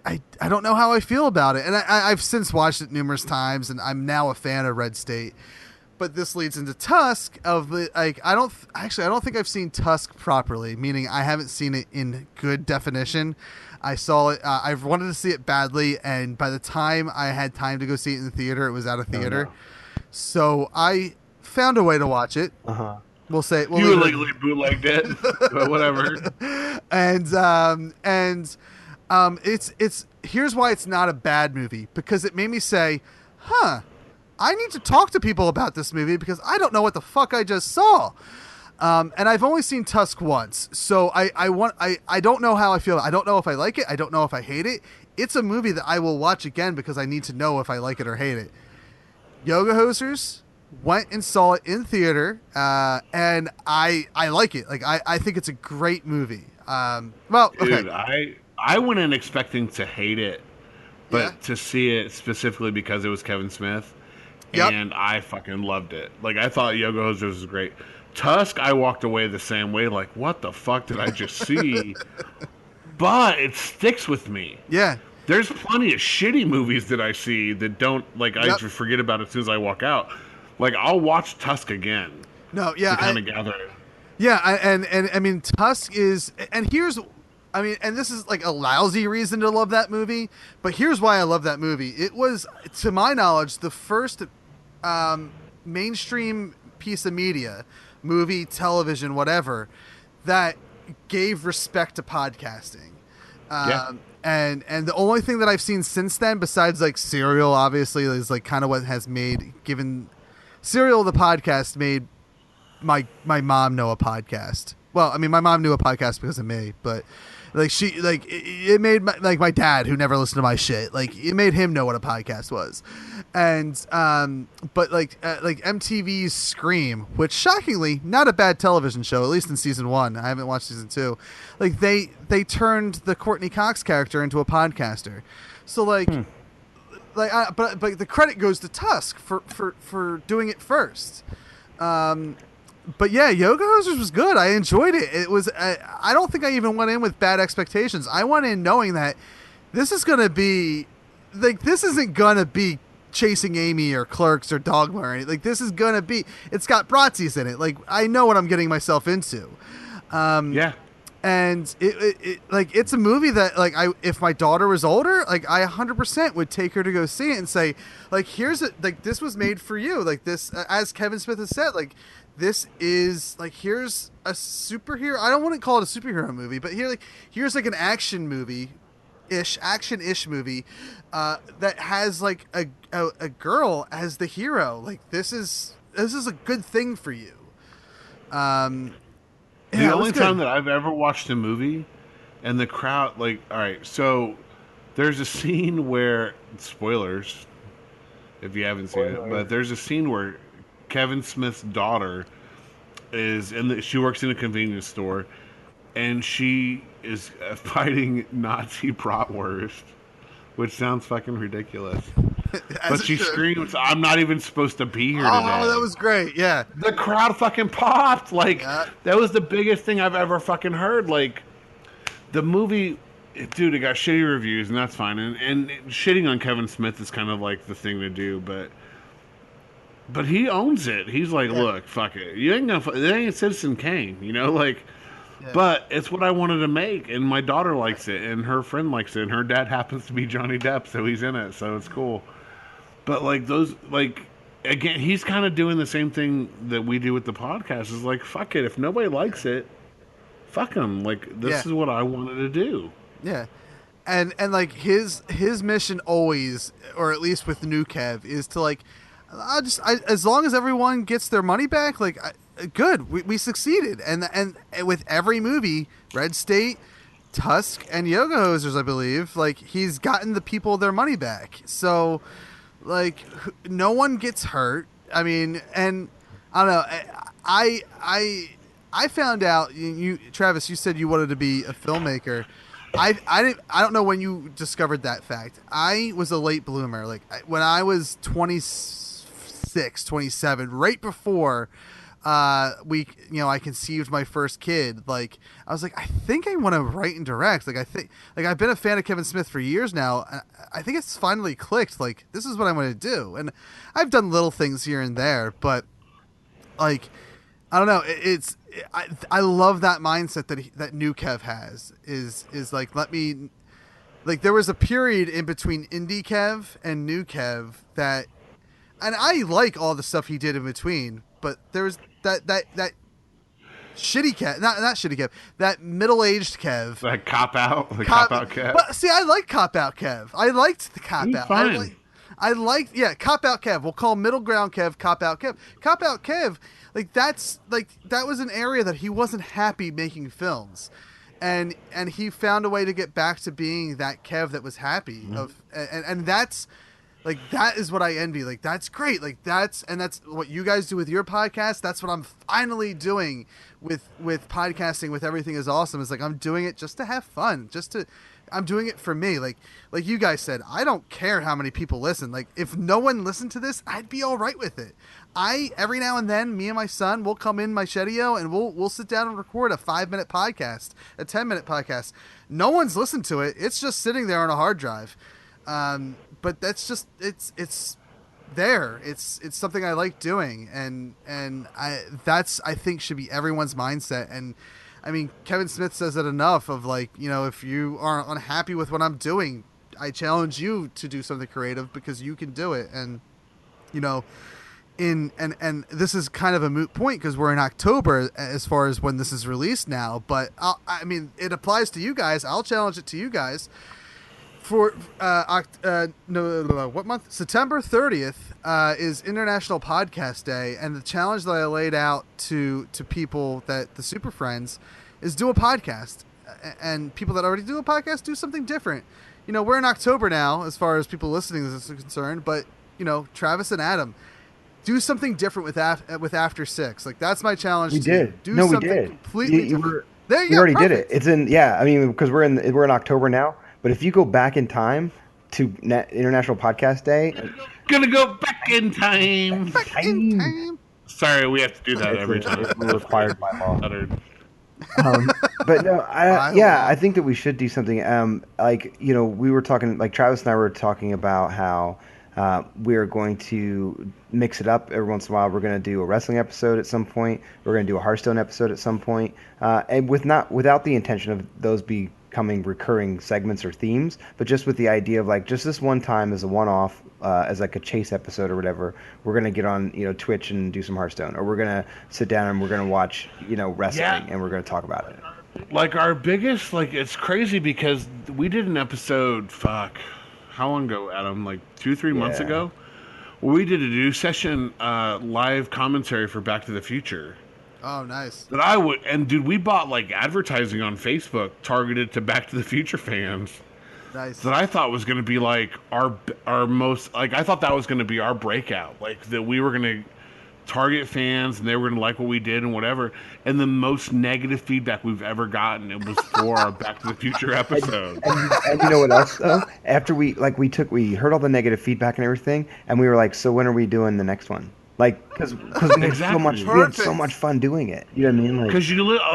Speaker 5: don't know how I feel about it. And I've since watched it numerous times, and I'm now a fan of Red State. But this leads into Tusk of the like I don't think I've seen Tusk properly, meaning I haven't seen it in good definition. I saw it. I wanted to see it badly, and by the time I had time to go see it in the theater, it was out of theater. Oh, no. So I found a way to watch it. We'll say we'll
Speaker 7: You
Speaker 5: leave it
Speaker 7: illegally bootlegged it, but whatever.
Speaker 5: it's here's why it's not a bad movie, because it made me say, huh, I need to talk to people about this movie because I don't know what the fuck I just saw. And I've only seen Tusk once, so I don't know how I feel. I don't know if I like it. I don't know if I hate it. It's a movie that I will watch again because I need to know if I like it or hate it. Yoga Hosers, went and saw it in theater, and I like it. Like I think it's a great movie. Well, okay.
Speaker 7: Dude, I went in expecting to hate it, but
Speaker 5: Yeah.
Speaker 7: to see it specifically because it was Kevin Smith,
Speaker 5: Yep.
Speaker 7: and I fucking loved it. Like, I thought Yoga Hosers was great. Tusk, I walked away the same way. Like, what the fuck did I just see? But it sticks with me.
Speaker 5: Yeah.
Speaker 7: There's plenty of shitty movies that I see that don't, like, I
Speaker 5: Yep.
Speaker 7: just forget about it as soon as I walk out. Like, I'll watch Tusk again
Speaker 5: No. Yeah.
Speaker 7: to kind of gather it.
Speaker 5: Yeah, and I mean Tusk is, and here's, I mean, and this is like a lousy reason to love that movie, but here's why I love that movie. It was, to my knowledge, the first mainstream piece of media, movie, television, whatever, that gave respect to podcasting.
Speaker 7: Yeah.
Speaker 5: And the only thing that I've seen since then, besides like Serial, obviously, is like kind of what has given Serial, the podcast, made my mom know a podcast. Well, I mean, my mom knew a podcast because of me, but like it made my dad, who never listened to my shit, like it made him know what a podcast was. And but like MTV's Scream, which shockingly not a bad television show, at least in season 1. I haven't watched season 2. Like they turned the Courtney Cox character into a podcaster. So like but the credit goes to Tusk for doing it first. But yeah, Yoga Hosers was good. I enjoyed it. It was. I don't think I even went in with bad expectations. I went in knowing that this is gonna be, like, this isn't gonna be Chasing Amy or Clerks or Dogma or anything. Like, this is gonna be. It's got Bromates in it. Like, I know what I'm getting myself into.
Speaker 7: Yeah.
Speaker 5: And it like, it's a movie that, like, if my daughter was older, like, I 100% would take her to go see it and say, like, here's it, like, this was made for you. Like, this, as Kevin Smith has said, like, this is, like, here's a superhero. I don't want to call it a superhero movie, but here's like an action action-ish movie that has like a girl as the hero. Like, this is a good thing for you.
Speaker 7: The only time that I've ever watched a movie and the crowd, like, all right, so there's a scene where, spoilers if you haven't seen it, but there's a scene where Kevin Smith's daughter is she works in a convenience store, and she is fighting Nazi bratwurst, which sounds fucking ridiculous. But she screams, "I'm not even supposed to be here today."
Speaker 5: Oh, that was great. Yeah.
Speaker 7: The crowd fucking popped. Like,
Speaker 5: Yeah.
Speaker 7: that was the biggest thing I've ever fucking heard. Like, the movie, dude, it got shitty reviews, and that's fine. And shitting on Kevin Smith is kind of like the thing to do, but he owns it. He's like, look, fuck it. You ain't gonna, it ain't Citizen Kane, you know? Like, but it's what I wanted to make, and my daughter likes it, and her friend likes it, and her dad happens to be Johnny Depp, so he's in it, so it's cool. But, like, those, like, again, he's kind of doing the same thing that we do with the podcast. Is like, fuck it. If nobody likes it, fuck them. Like, this is what I wanted to do.
Speaker 5: Yeah. And like, his mission always, or at least with New Kev, is to, like, as long as everyone gets their money back, like, good, we succeeded. And with every movie, Red State, Tusk, and Yoga Hosers, I believe, like, he's gotten the people their money back. So, like, no one gets hurt. I mean, and I don't know. I found out, you Travis, you said you wanted to be a filmmaker. I don't know when you discovered that fact. I was a late bloomer. Like, when I was 26, 27, right before I conceived my first kid, like, I was like, I think I want to write and direct. Like, I think, like, I've been a fan of Kevin Smith for years now. And I think it's finally clicked. Like, this is what I want to do. And I've done little things here and there, but, like, I don't know. I love that mindset that New Kev has, is like, let me, like, there was a period in between Indie Kev and New Kev that, and I like all the stuff he did in between, but there was that shitty Kev, not shitty Kev, that middle-aged Kev.
Speaker 7: That cop out, cop out Kev.
Speaker 5: But see, I like cop out Kev. I liked the cop
Speaker 7: He's
Speaker 5: out.
Speaker 7: fine.
Speaker 5: I liked cop out Kev. We'll call middle ground Kev cop out Kev. Cop out Kev, that was an area that he wasn't happy making films. And he found a way to get back to being that Kev that was happy and that's like, that is what I envy. Like, that's great. Like, that's what you guys do with your podcast. That's what I'm finally doing with podcasting. With Everything Is Awesome. Is like, I'm doing it just to have fun. I'm doing it for me. Like you guys said, I don't care how many people listen. Like, if no one listened to this, I'd be all right with it. Every now and then, me and my son will come in my Shedio and we'll sit down and record a 5-minute podcast, a 10-minute podcast. No one's listened to it. It's just sitting there on a hard drive. But that's just, it's there. It's something I like doing. And I think should be everyone's mindset. And I mean, Kevin Smith says it enough of like, you know, if you are unhappy with what I'm doing, I challenge you to do something creative because you can do it. And, you know, and this is kind of a moot point because we're in October as far as when this is released now, but I mean, it applies to you guys. I'll challenge it to you guys for what month? September 30th is International Podcast Day, and the challenge that I laid out to people, that the Super Friends, is do a podcast, and people that already do a podcast, do something different. You know, we're in October now as far as people listening to this is concerned, but you know, Travis and Adam, do something different with After Six. Like, that's my challenge.
Speaker 6: We
Speaker 5: to you.
Speaker 6: did.
Speaker 5: Do
Speaker 6: No, we
Speaker 5: something
Speaker 6: did.
Speaker 5: completely different. There you
Speaker 6: we
Speaker 5: go.
Speaker 6: already did
Speaker 5: Perfect.
Speaker 6: it. It's in, yeah. I mean, because we're in October now. But if you go back in time to International Podcast Day,
Speaker 7: Gonna go back in time.
Speaker 5: Back in time.
Speaker 7: Sorry, we have to do that every time.
Speaker 6: we're required by law.
Speaker 7: Uttered.
Speaker 6: But no, I think that we should do something. Like, you know, we were talking, like Travis and I were talking about how we're going to mix it up every once in a while. We're going to do a wrestling episode at some point. We're going to do a Hearthstone episode at some point, and without the intention of those becoming recurring segments or themes, but just with the idea of like, just this one time as a one-off, as like a chase episode or whatever. We're going to get on, you know, Twitch and do some Hearthstone, or we're going to sit down and we're going to watch, you know, wrestling, and we're going to talk about it.
Speaker 7: Like, our biggest, like, it's crazy because we did an episode, how long ago, Adam? Like 2-3 months ago? We did a new session, live commentary for Back to the Future.
Speaker 5: Oh, nice.
Speaker 7: Dude, we bought like advertising on Facebook targeted to Back to the Future fans.
Speaker 5: Nice.
Speaker 7: That I thought was going to be like our most, like, I thought that was going to be our breakout. Like, that we were going to target fans and they were going to like what we did and whatever. And the most negative feedback we've ever gotten, it was for our Back to the Future episode.
Speaker 6: And you know what else though? After we heard all the negative feedback and everything, and we were like, so when are we doing the next one? Like, because we had so much fun doing it. You know what I mean? Like,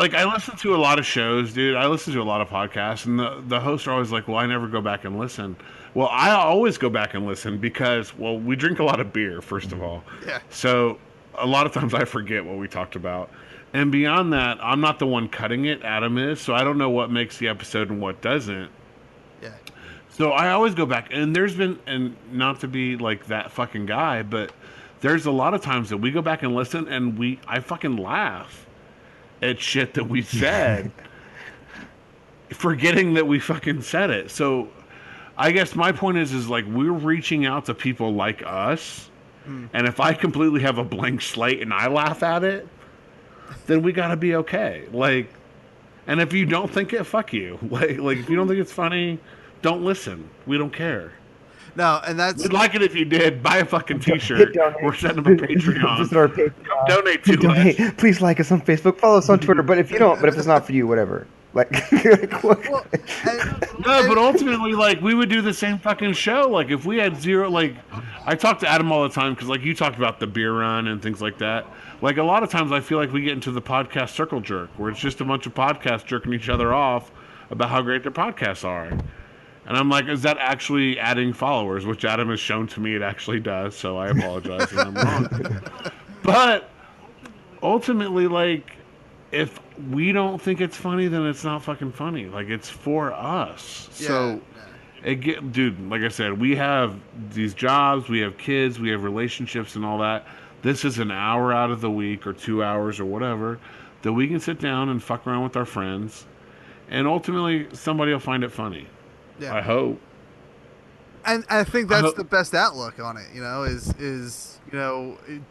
Speaker 7: because I listen to a lot of shows, dude. I listen to a lot of podcasts, and the hosts are always like, well, I never go back and listen. Well, I always go back and listen because, well, we drink a lot of beer, first of all.
Speaker 5: Yeah.
Speaker 7: So a lot of times I forget what we talked about. And beyond that, I'm not the one cutting it. Adam is. So I don't know what makes the episode and what doesn't.
Speaker 5: Yeah.
Speaker 7: So I always go back. And there's been, and not to be like that fucking guy, but there's a lot of times that we go back and listen and I fucking laugh at shit that we said, forgetting that we fucking said it. So I guess my point is like, we're reaching out to people like us. And if I completely have a blank slate and I laugh at it, then we gotta be okay. Like, and if you don't think it, fuck you. Like if you don't think it's funny, don't listen. We don't care.
Speaker 5: No, and that's...
Speaker 7: We'd like it if you did. Buy a fucking t-shirt. We're setting up a Patreon.
Speaker 6: Visit our Patreon.
Speaker 7: Donate to us.
Speaker 6: Please like us on Facebook. Follow us on Twitter. But if it's not for you, whatever. Like,
Speaker 5: Well,
Speaker 7: no, but ultimately, like, we would do the same fucking show. Like, if we had zero, like, I talk to Adam all the time because, like, you talked about the beer run and things like that. Like, a lot of times I feel like we get into the podcast circle jerk, where it's just a bunch of podcasts jerking each other off about how great their podcasts are. And I'm like, is that actually adding followers? Which Adam has shown to me it actually does, so I apologize if I'm wrong. But ultimately, like, if we don't think it's funny, then it's not fucking funny. Like, it's for us.
Speaker 5: Yeah.
Speaker 7: So, dude, like I said, we have these jobs, we have kids, we have relationships and all that. This is an hour out of the week or 2 hours or whatever that we can sit down and fuck around with our friends, and ultimately somebody will find it funny.
Speaker 5: Yeah.
Speaker 7: I hope.
Speaker 5: And I think that's the best outlook on it, is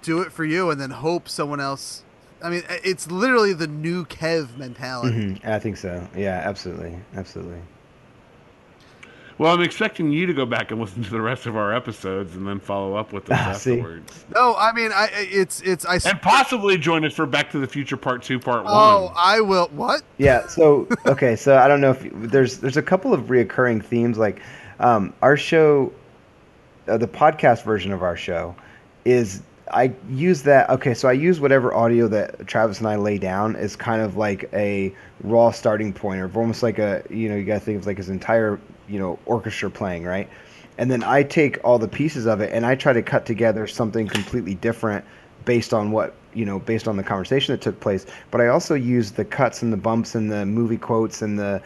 Speaker 5: do it for you and then hope someone else. I mean, it's literally the new Kev mentality.
Speaker 6: I think so. Yeah, absolutely.
Speaker 7: Well, I'm expecting you to go back and listen to the rest of our episodes and then follow up with us
Speaker 6: See?
Speaker 7: afterwards.
Speaker 5: No, I mean,
Speaker 7: And possibly join us for Back to the Future Part 2, Part 1.
Speaker 5: Oh, I will. What?
Speaker 6: Yeah. So okay. So I don't know if there's a couple of reoccurring themes. Like our show, the podcast version of our show, is I use that. Okay. So I use whatever audio that Travis and I lay down as kind of like a raw starting point, or almost like you got to think of like his entire orchestra playing, right? And then I take all the pieces of it and I try to cut together something completely different based on based on the conversation that took place. But I also use the cuts and the bumps and the movie quotes and the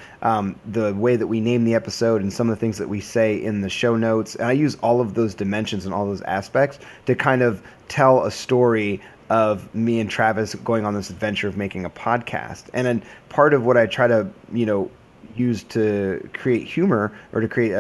Speaker 6: way that we name the episode and some of the things that we say in the show notes. And I use all of those dimensions and all those aspects to kind of tell a story of me and Travis going on this adventure of making a podcast. And then part of what I try to, use to create humor or to create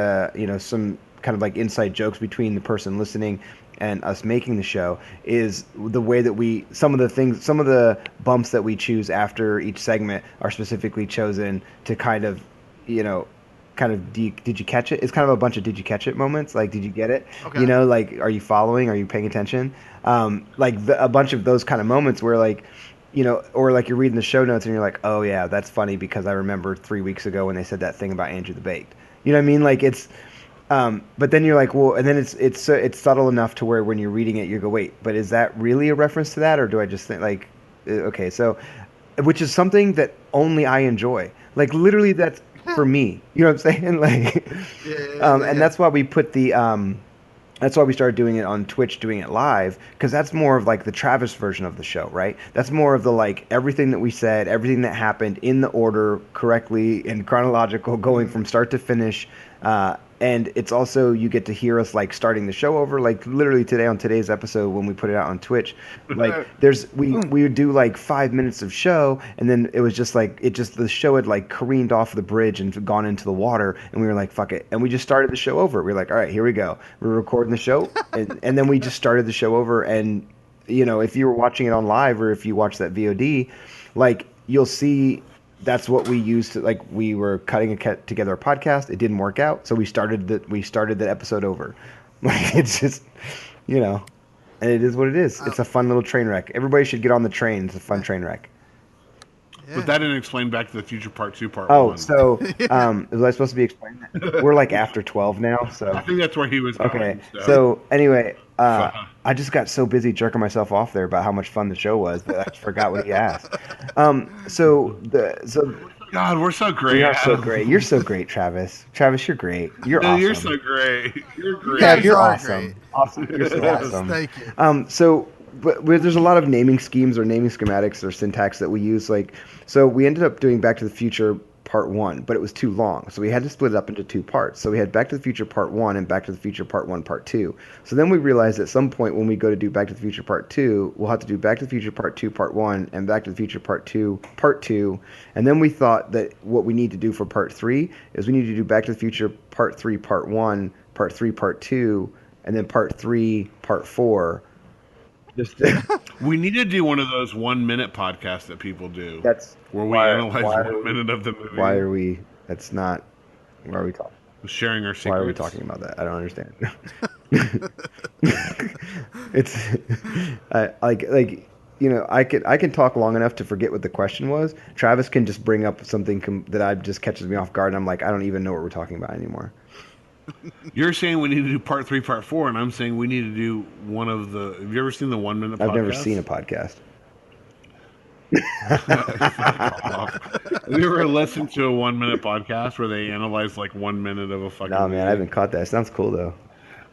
Speaker 6: some kind of like inside jokes between the person listening and us making the show is the way that some of the bumps that we choose after each segment are specifically chosen to kind of did you catch it? It's kind of a bunch of did you catch it moments. Like, did you get it?
Speaker 5: Okay.
Speaker 6: Like, are you following? Are you paying attention? A bunch of those kind of moments where or like you're reading the show notes and you're like, oh yeah, that's funny because I remember 3 weeks ago when they said that thing about Andrew the Baked. You know what I mean? Like it's, but then you're like, well, and then it's subtle enough to where when you're reading it, you go, wait, but is that really a reference to that, or do I just think like, okay, so, which is something that only I enjoy. Like literally, that's for me. You know what I'm saying? Like, and that's why we put the. That's why we started doing it on Twitch, doing it live, because that's more of like the Travis version of the show, right? That's more of the like everything that we said, everything that happened in the order correctly and chronological, going from start to finish. And it's also, you get to hear us like starting the show over, like literally today on today's episode when we put it out on Twitch, like we would do like 5 minutes of show, and then it was just like the show had like careened off the bridge and gone into the water, and we were like, fuck it, and we just started the show over. We were like, all right, here we go, we're recording the show, and then we just started the show over. And if you were watching it on live, or if you watch that VOD, like you'll see. That's what we used to, like, we were cutting together a podcast. It didn't work out, so we started the episode over. Like, it's just, and it is what it is. It's a fun little train wreck. Everybody should get on the train. It's a fun train wreck.
Speaker 5: Yeah.
Speaker 7: But that didn't explain Back to the Future Part 2, Part 1.
Speaker 6: Oh, so was I supposed to be explaining that? We're like after 12 now, so.
Speaker 7: I think that's where he was going.
Speaker 6: Okay, so anyway, I just got so busy jerking myself off there about how much fun the show was that I just forgot what he asked.
Speaker 7: God, we're so great.
Speaker 6: We are so great. You're so great, Travis. Travis, you're great. You're awesome.
Speaker 7: You're so great. You're great.
Speaker 6: Yeah,
Speaker 5: You
Speaker 6: you're
Speaker 5: are
Speaker 6: awesome.
Speaker 5: great.
Speaker 6: Awesome. You're so awesome.
Speaker 5: Thank you.
Speaker 6: But there's a lot of naming schemes or naming schematics or syntax that we use. Like, so we ended up doing Back to the Future Part 1, but it was too long. So we had to split it up into 2 parts. So we had Back to the Future Part 1 and Back to the Future Part 1, Part 2. So then we realized at some point when we go to do Back to the Future Part 2, we'll have to do Back to the Future Part 2, Part 1, and Back to the Future Part 2, Part 2. And then we thought that what we need to do for Part 3 is we need to do Back to the Future Part 3, Part 1, Part 3, Part 2, and then Part 3, Part 4.
Speaker 7: We need to do one of those 1-minute podcasts that people do.
Speaker 6: That's
Speaker 7: where we analyze 1 minute of the movie.
Speaker 6: Why are we talking?
Speaker 7: Sharing our secrets.
Speaker 6: Why are we talking about that? I don't understand. It's I can talk long enough to forget what the question was. Travis can just bring up something that just catches me off guard, and I'm like, I don't even know what we're talking about anymore.
Speaker 7: You're saying we need to do Part 3, Part 4, and I'm saying we need to do one of the. Have you ever seen the 1-minute podcast?
Speaker 6: I've never seen a podcast.
Speaker 7: Have you ever listened to a 1-minute podcast where they analyze like 1 minute of a fucking?
Speaker 6: No, man, I haven't caught that. It sounds cool though.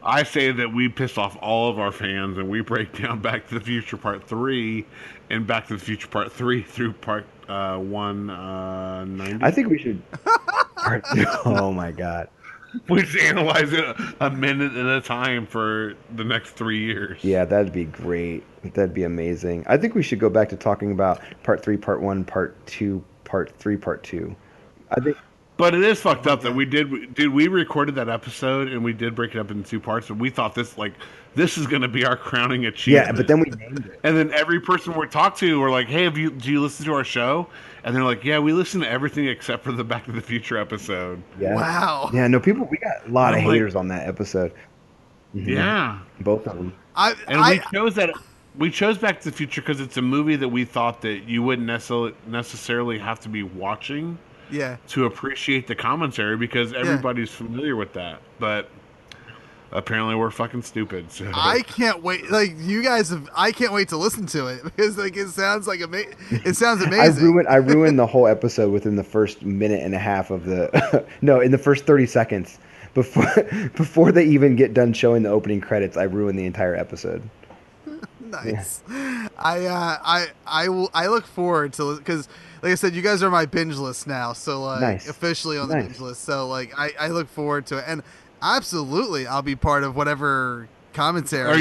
Speaker 7: I say that we piss off all of our fans and we break down Back to the Future Part 3 and Back to the Future Part 3 through Part 190.
Speaker 6: I think we should. Oh my god.
Speaker 7: We just analyze it a minute at a time for the next 3 years.
Speaker 6: Yeah, that'd be great. That'd be amazing. I think we should go back to talking about part 3, part 1, part 2, part 3, part 2. I think
Speaker 7: But it is fucked up that we recorded that episode and we did break it up into 2 parts, and we thought this is going to be our crowning achievement.
Speaker 6: yeah, but then we named it.
Speaker 7: And then every person we talked to were like, "Hey, do you listen to our show?" And they're like, "Yeah, we listen to everything except for the Back to the Future episode."
Speaker 6: Yeah.
Speaker 5: Wow.
Speaker 6: Yeah, no, people. We got a lot of
Speaker 7: I'm like-
Speaker 6: haters on that episode.
Speaker 7: Yeah.
Speaker 6: Both of them.
Speaker 7: We chose Back to the Future because it's a movie that we thought that you wouldn't necessarily have to be watching
Speaker 5: Yeah.
Speaker 7: to appreciate the commentary because everybody's familiar with that. But apparently we're fucking stupid. So
Speaker 5: I can't wait. Like you guys have, I can't wait to listen to it because like it sounds like it sounds amazing.
Speaker 6: I ruined the whole episode within the first minute and a half of the no, in the first 30 seconds before they even get done showing the opening credits. I ruined the entire episode.
Speaker 5: Nice. I look forward to because like I said, you guys are my binge list now. So like
Speaker 6: Nice.
Speaker 5: officially on the
Speaker 6: Nice.
Speaker 5: binge list. So like I look forward to it and absolutely I'll be part of whatever commentary.
Speaker 7: Are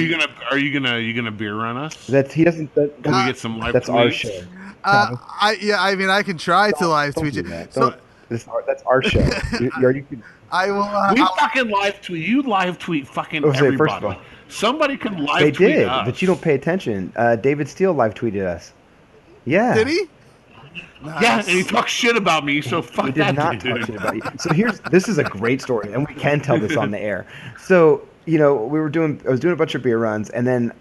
Speaker 7: you gonna beer run us?
Speaker 6: He doesn't.
Speaker 7: Can we get some live
Speaker 6: That's our
Speaker 7: tweets?
Speaker 6: show.
Speaker 5: I mean I can try to live
Speaker 6: Don't
Speaker 5: tweet
Speaker 6: do
Speaker 5: you.
Speaker 6: that.
Speaker 5: So
Speaker 6: That's our show. You could,
Speaker 5: I will.
Speaker 7: We fucking live tweet. You live tweet fucking
Speaker 6: Oh, say,
Speaker 7: everybody.
Speaker 6: first of all-
Speaker 7: Somebody can live
Speaker 6: they
Speaker 7: tweet
Speaker 6: did,
Speaker 7: us.
Speaker 6: but you don't pay attention. David Steele live tweeted us. Yeah.
Speaker 5: Did he?
Speaker 7: Yeah, and he talks shit about me, so fuck
Speaker 6: We
Speaker 7: that
Speaker 6: did not
Speaker 7: dude.
Speaker 6: talk shit about you. So this is a great story, and we can tell this on the air. So I was doing a bunch of beer runs, and then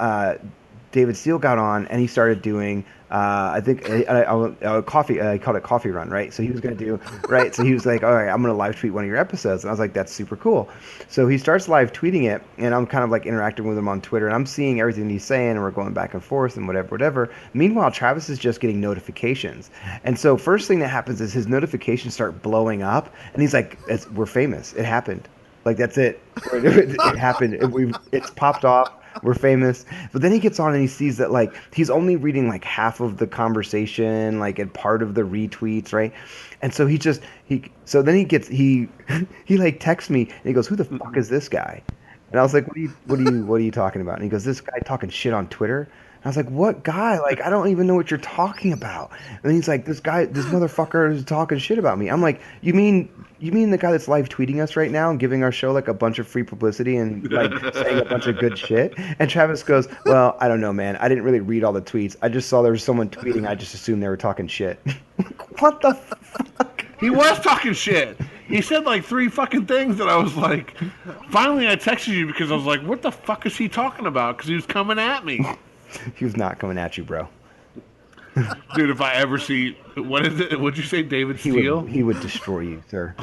Speaker 6: David Steele got on, and he started doing I think coffee. He called it coffee run, right? So he was going to do right. So he was like, "All right, I'm going to live tweet one of your episodes," and I was like, "That's super cool." So he starts live tweeting it, and I'm kind of like interacting with him on Twitter, and I'm seeing everything he's saying, and we're going back and forth and whatever. Meanwhile, Travis is just getting notifications, and so first thing that happens is his notifications start blowing up, and he's like, "We're famous. It happened. Like that's it. It happened. It's popped off." We're famous. But then he gets on and he sees that like he's only reading like half of the conversation, like and part of the retweets, right? And so he like texts me and he goes, "Who the fuck is this guy?" And I was like, what are you talking about? And he goes, "This guy talking shit on Twitter." And I was like, "What guy? Like I don't even know what you're talking about." And he's like, this motherfucker is talking shit about me. I'm like, You mean the guy that's live tweeting us right now and giving our show like a bunch of free publicity and like saying a bunch of good shit?" And Travis goes, "Well, I don't know, man. I didn't really read all the tweets. I just saw there was someone tweeting. I just assumed they were talking shit." What the fuck?
Speaker 7: He was talking shit. He said like 3 fucking things that I was like, finally I texted you because I was like, what the fuck is he talking about? Because he was coming at me.
Speaker 6: He was not coming at you, bro.
Speaker 7: Dude, if I ever see, what is it? Would you say David Steele?
Speaker 6: He would destroy you, sir.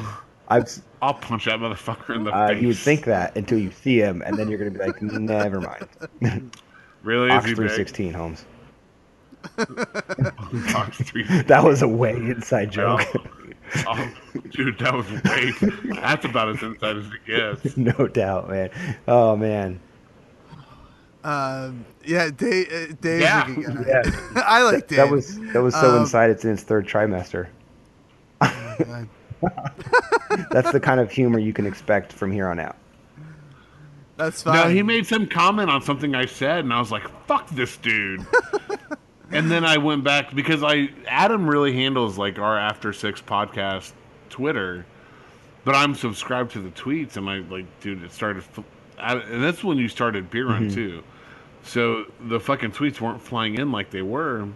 Speaker 7: I'll punch that motherfucker in the face.
Speaker 6: You would think that until you see him, and then you're gonna be like, never mind.
Speaker 7: Really?
Speaker 6: Ox
Speaker 7: Is he big?
Speaker 6: 316, Holmes.
Speaker 7: Ox 316.
Speaker 6: That was a way inside joke.
Speaker 7: Oh, dude, that was way. That's about as inside as it gets.
Speaker 6: No doubt, man. Oh man.
Speaker 5: Yeah, Dave's
Speaker 7: Yeah.
Speaker 5: a good guy.
Speaker 6: Yeah.
Speaker 5: I like Dave.
Speaker 6: That was so inside it's in its 3rd trimester. That's the kind of humor you can expect from here on out.
Speaker 5: That's fine.
Speaker 7: No, he made some comment on something I said, and I was like, fuck this dude. And then I went back because Adam really handles like our After 6 podcast Twitter, but I'm subscribed to the tweets, and I like, dude, it started, and that's when you started Beer Run too. So the fucking tweets weren't flying in like they were,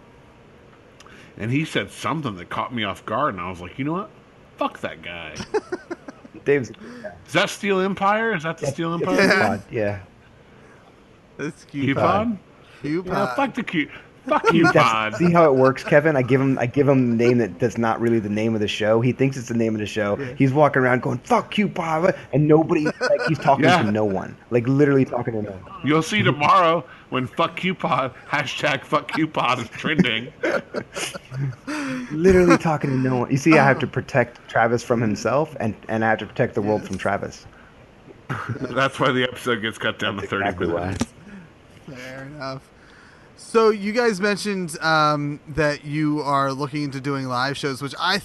Speaker 7: and he said something that caught me off guard, and I was like, you know what? Fuck that guy.
Speaker 6: Dave's
Speaker 7: Is that Steel Empire? Is that the Steel Empire?
Speaker 5: Yeah.
Speaker 6: yeah.
Speaker 5: That's cute.
Speaker 7: Coupon?
Speaker 5: Cupid.
Speaker 7: Yeah, fuck the cute. Fuck you, Pod.
Speaker 6: See how it works, Kevin? I give him the name that's not really the name of the show. He thinks it's the name of the show. Yeah. He's walking around going, "Fuck you, Bob," and nobody, like, he's talking to no one, like literally talking to no one.
Speaker 7: You'll see tomorrow when "fuck you, Pod" #fuck you, Pod is trending.
Speaker 6: Literally talking to no one. You see, I have to protect Travis from himself, and I have to protect the world from Travis.
Speaker 7: That's why the episode gets cut down to 30
Speaker 6: exactly
Speaker 7: minutes.
Speaker 5: Fair enough. So you guys mentioned that you are looking into doing live shows, which I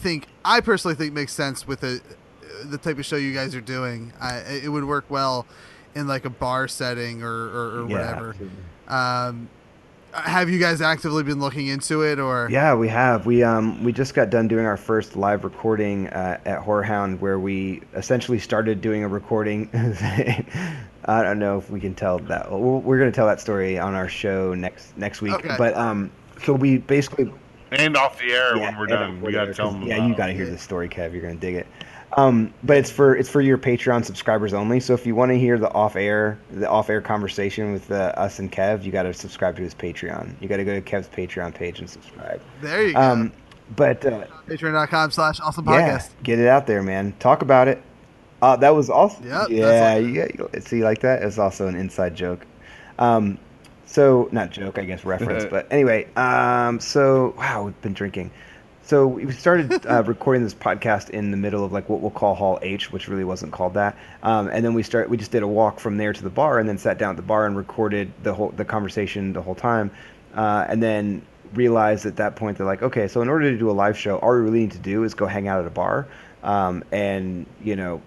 Speaker 5: personally think makes sense with the type of show you guys are doing. It would work well in like a bar setting or whatever. Have you guys actively been looking into it, or?
Speaker 6: Yeah, we have. We just got done doing our first live recording at Whorehound, where we essentially started doing a recording. I don't know if we can tell that. We're going to tell that story on our show next week.
Speaker 5: Okay.
Speaker 6: But so we basically
Speaker 7: And off the air when we're done. We got to tell them.
Speaker 6: Yeah, you got to hear this story, Kev. You're going to dig it. But it's for your Patreon subscribers only. So if you want to hear the off air conversation with us and Kev, you got to subscribe to his Patreon. You got to go to Kev's Patreon page and subscribe.
Speaker 5: There you go.
Speaker 6: But
Speaker 5: Patreon.com/awesomepodcast.
Speaker 6: yeah, get it out there, man. Talk about it. That was also see, like that. It's also an inside joke. So not joke, I guess, reference. But anyway, so wow, we've been drinking. So we started recording this podcast in the middle of like what we'll call Hall H, which really wasn't called that. And then we just did a walk from there to the bar, and then sat down at the bar and recorded the conversation the whole time. And then realized at that point, they're like, okay, so in order to do a live show, all we really need to do is go hang out at a bar, and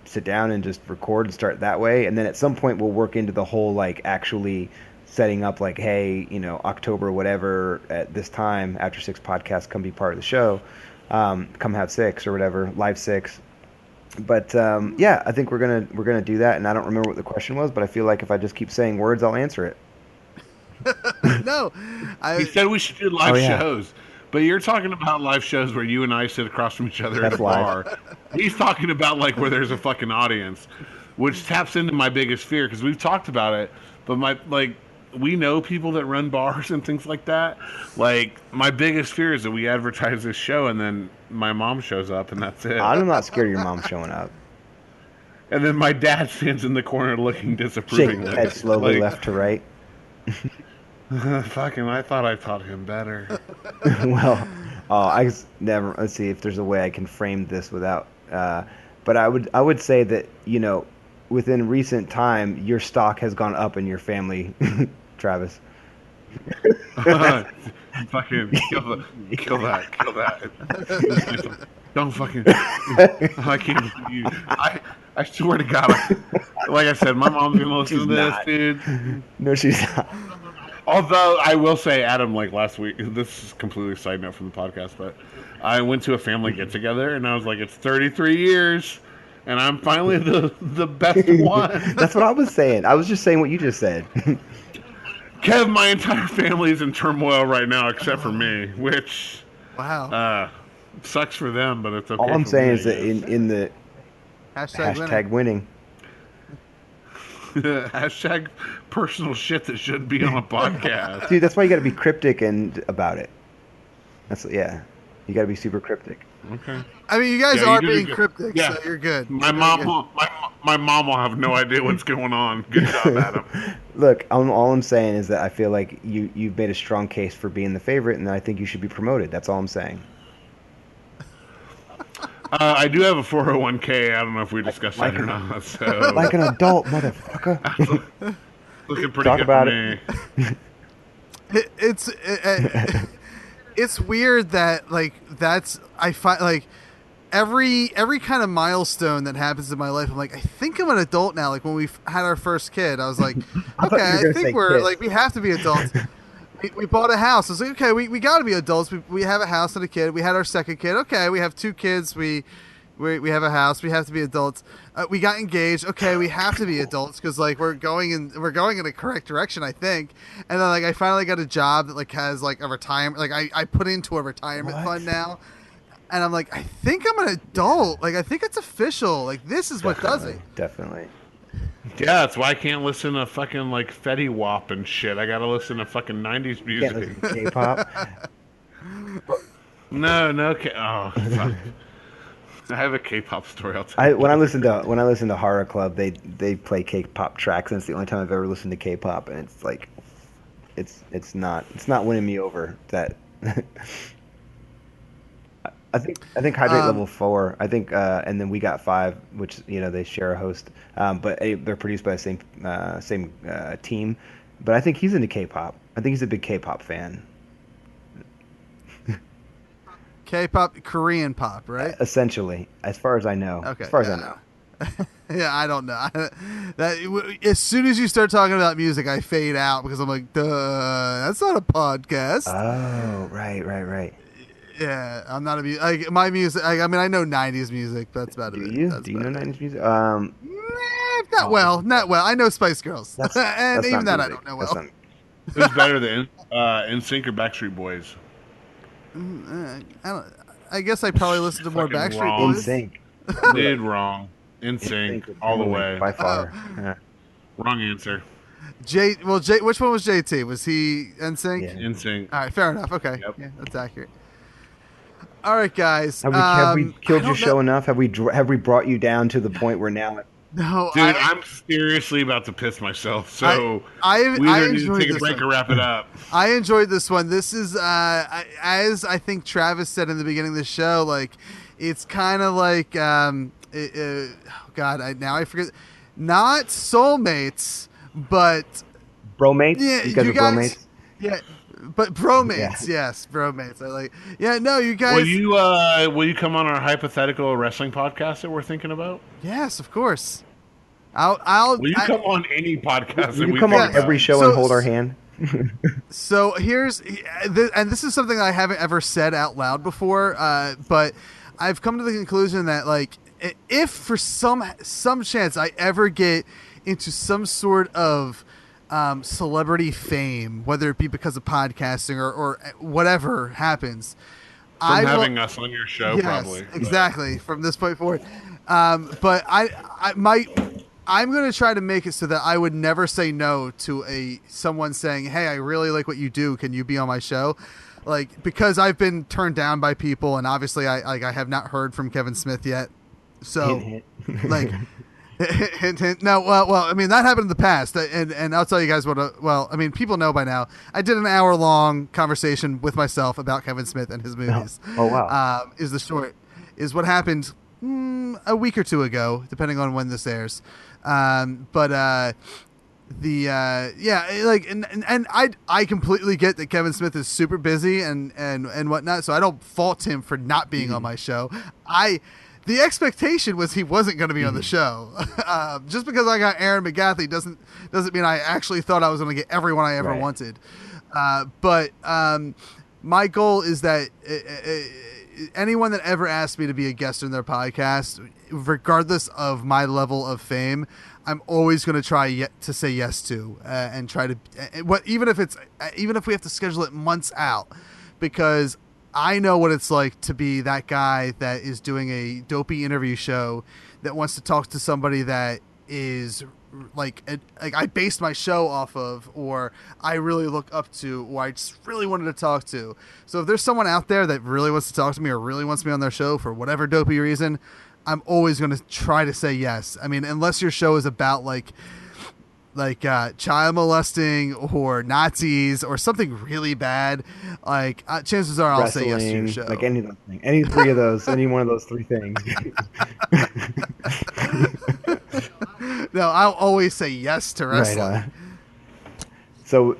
Speaker 6: sit down and just record and start that way. And then at some point we'll work into the whole like actually setting up like, hey, October, whatever, at this time, After Six podcast, come be part of the show. Come have six or whatever, live six. But yeah, I think we're gonna do that. And I don't remember what the question was, but I feel like if I just keep saying words, I'll answer it.
Speaker 5: No,
Speaker 7: He said we should do live shows. But you're talking about live shows where you and I sit across from each other at a bar. He's talking about like where there's a fucking audience, which taps into my biggest fear, because we've talked about it. But we know people that run bars and things like that. Like, my biggest fear is that we advertise this show and then my mom shows up and that's it.
Speaker 6: I'm not scared of your mom showing up.
Speaker 7: And then my dad stands in the corner looking disapprovingly.
Speaker 6: Shake head slowly left to right.
Speaker 7: Fucking, I thought I taught him better.
Speaker 6: Well, let's see if there's a way I can frame this without, but I would say that, within recent time, your stock has gone up in your family, Travis.
Speaker 7: Fucking kill that. Don't fucking. I can't believe you. I swear to God. Like I said, my mom's gonna listen to this, dude.
Speaker 6: No, she's not.
Speaker 7: Although I will say, Adam, like last week, this is completely side note from the podcast, but I went to a family get together and I was like, it's 33 years. And I'm finally the best one.
Speaker 6: That's what I was saying. I was just saying what you just said.
Speaker 7: Kev, my entire family is in turmoil right now, except for me, which sucks for them, but it's okay.
Speaker 6: All I'm saying is that in the hashtag winning.
Speaker 7: Hashtag personal shit that shouldn't be on a podcast.
Speaker 6: Dude, that's why you got to be cryptic about it. You got to be super cryptic.
Speaker 7: Okay.
Speaker 5: I mean, you guys are being cryptic, so you're good.
Speaker 7: My mom will have no idea what's going on. Good job, Adam.
Speaker 6: Look, all I'm saying is that I feel like you've made a strong case for being the favorite, and I think you should be promoted. That's all I'm saying.
Speaker 7: I do have a 401k. I don't know if we discussed that or not. So.
Speaker 6: Like an adult, motherfucker.
Speaker 7: Looking pretty
Speaker 6: Talk
Speaker 7: good
Speaker 6: about
Speaker 7: for me.
Speaker 5: It's weird that I find like every kind of milestone that happens in my life, I'm like, I think I'm an adult now. Like when we had our first kid, I was like, okay, I think we're kids. Like we have to be adults. we bought a house. I was like, okay, we got to be adults. We have a house and a kid. We had our second kid. Okay, we have two kids. We have a house. We have to be adults. We got engaged. Okay, we have to be adults because like we're going in a correct direction, I think. And then like I finally got a job that like has like a retirement. Like I put into a retirement fund now, and I'm like, I think I'm an adult. Like I think it's official. Like this is what does it.
Speaker 6: Definitely.
Speaker 7: Yeah, that's why I can't listen to fucking like Fetty Wap and shit. I gotta listen to fucking 90s music.
Speaker 6: Can't listen to K-pop.
Speaker 7: No. Fuck. I have a K-pop story. I'll tell you.
Speaker 6: When I listen to Horror Club, they play K-pop tracks, and it's the only time I've ever listened to K-pop, and it's like, it's not winning me over. That I think Hydrate Level 4. I think, and then We Got 5, which they share a host, but they're produced by the same team. But I think he's into K-pop. I think he's a big K-pop fan.
Speaker 5: K-pop, Korean pop, right?
Speaker 6: Essentially, as far as I know.
Speaker 5: Okay.
Speaker 6: As far as I know.
Speaker 5: Yeah, I don't know. As soon as you start talking about music, I fade out because I'm like, duh, that's not a podcast.
Speaker 6: Oh, right.
Speaker 5: Yeah, I'm not like my music. I mean, I know '90s music. But that's about
Speaker 6: Do
Speaker 5: it.
Speaker 6: you?
Speaker 5: That's
Speaker 6: Do you know
Speaker 5: about it.
Speaker 6: 90s music?
Speaker 5: Not well, not well. I know Spice Girls, and
Speaker 6: That's
Speaker 5: even
Speaker 6: not
Speaker 5: that I
Speaker 6: music.
Speaker 5: don't know
Speaker 6: That's
Speaker 5: well.
Speaker 6: not.
Speaker 7: Who's better than NSYNC or Backstreet Boys?
Speaker 5: I guess I probably listened to more
Speaker 7: Fucking
Speaker 5: Backstreet
Speaker 7: wrong.
Speaker 6: In
Speaker 5: Boys.
Speaker 6: sync.
Speaker 7: Did wrong. NSYNC all the way.
Speaker 6: By far. Yeah.
Speaker 7: Wrong answer.
Speaker 5: Which one was JT? Was he NSYNC?
Speaker 6: Yeah.
Speaker 7: NSYNC.
Speaker 5: All right, fair enough. Okay,
Speaker 7: Yep.
Speaker 5: yeah, that's accurate. All right, guys.
Speaker 6: Have we killed
Speaker 5: I
Speaker 6: your
Speaker 5: don't
Speaker 6: show
Speaker 5: know-
Speaker 6: enough? Have we brought you down to the point where now?
Speaker 5: No,
Speaker 7: Dude, I'm seriously about to piss myself. So
Speaker 5: I
Speaker 7: we either need to
Speaker 5: enjoyed
Speaker 7: take a
Speaker 5: this
Speaker 7: break
Speaker 5: one.
Speaker 7: or wrap it up.
Speaker 5: I enjoyed this one. This is, as I think Travis said in the beginning of the show, like, it's kind of like, God, now I forget, not soulmates, but
Speaker 6: Bromates?
Speaker 5: yeah,
Speaker 6: You guys are bromates?
Speaker 5: yeah, but bromates,
Speaker 6: Yeah.
Speaker 5: yes, bromates. I like, yeah, no, you guys,
Speaker 7: Will you come on our hypothetical wrestling podcast that we're thinking about?
Speaker 5: yes, of course. I'll.
Speaker 7: Will you come on any podcast?
Speaker 6: Will
Speaker 7: that
Speaker 6: you
Speaker 7: we
Speaker 6: come
Speaker 7: think
Speaker 6: on
Speaker 7: about?
Speaker 6: every show
Speaker 5: So-
Speaker 6: and hold our hand?
Speaker 5: So and this is something I haven't ever said out loud before, but I've come to the conclusion that, like, if for some chance I ever get into some sort of celebrity fame, whether it be because of podcasting or whatever happens,
Speaker 7: From having us on your show,
Speaker 5: yes,
Speaker 7: probably.
Speaker 5: exactly, from this point forward. But I'm going to try to make it so that I would never say no to someone saying, "Hey, I really like what you do. Can you be on my show?" Like, because I've been turned down by people, and obviously I have not heard from Kevin Smith yet. So,
Speaker 6: Hint,
Speaker 5: like, hint. No, well, I mean, that happened in the past, and I'll tell you guys well, I mean, people know by now. I did an hour-long conversation with myself about Kevin Smith and his movies.
Speaker 6: Oh, wow.
Speaker 5: Is what happened a week or two ago, depending on when this airs. I completely get that Kevin Smith is super busy and whatnot, so I don't fault him for not being on my show. The expectation was he wasn't going to be on the show. Just because I got Aaron McGathy doesn't mean I actually thought I was going to get everyone I ever wanted. But my goal is that anyone that ever asked me to be a guest in their podcast, regardless of my level of fame, I'm always going to try to say yes to, and try to, even if we have to schedule it months out, because I know what it's like to be that guy that is doing a dopey interview show that wants to talk to somebody that is like I based my show off of, or I really look up to, or I just really wanted to talk to. So if there's someone out there that really wants to talk to me or really wants me on their show for whatever dopey reason, I'm always going to try to say yes. I mean, unless your show is about like child molesting or Nazis or something really bad, like chances are I'll say yes to your show.
Speaker 6: Like any of those things. Any three of those, any one of those three things.
Speaker 5: No, I'll always say yes to wrestling.
Speaker 6: Right. So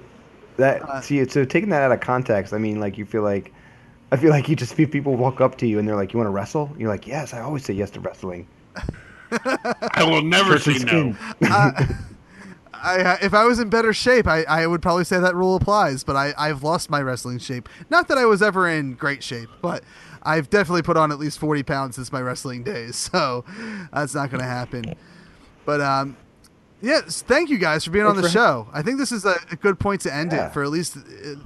Speaker 6: taking that out of context, I mean, like I feel like you just people walk up to you and they're like, "You want to wrestle?" You're like, "Yes, I always say yes to wrestling."
Speaker 7: I will never say no.
Speaker 5: If I was in better shape, I would probably say that rule applies, but I've lost my wrestling shape. Not that I was ever in great shape, but I've definitely put on at least 40 pounds since my wrestling days, so that's not going to happen. But, yes, thank you guys for being on the show. I think this is a good point to end it for at least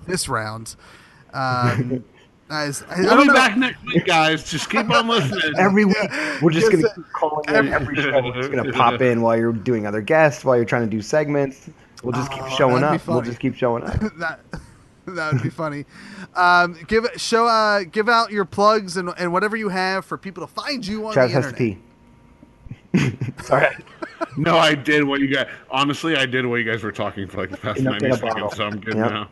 Speaker 5: this round. Guys,
Speaker 7: We'll be back next week, guys. Just keep on listening.
Speaker 6: Every week, we're just going to keep calling in every show. We're just going to pop in while you're doing other guests, while you're trying to do segments. We'll just keep showing up. We'll just keep showing up.
Speaker 5: That would be funny. Give out your plugs and whatever you have for people to find you on
Speaker 6: Travis
Speaker 5: the
Speaker 6: has
Speaker 5: internet.
Speaker 6: to pee. Sorry.
Speaker 7: No, I did what you guys. Honestly, I did what you guys were talking for like the past 90 seconds, so I'm good now.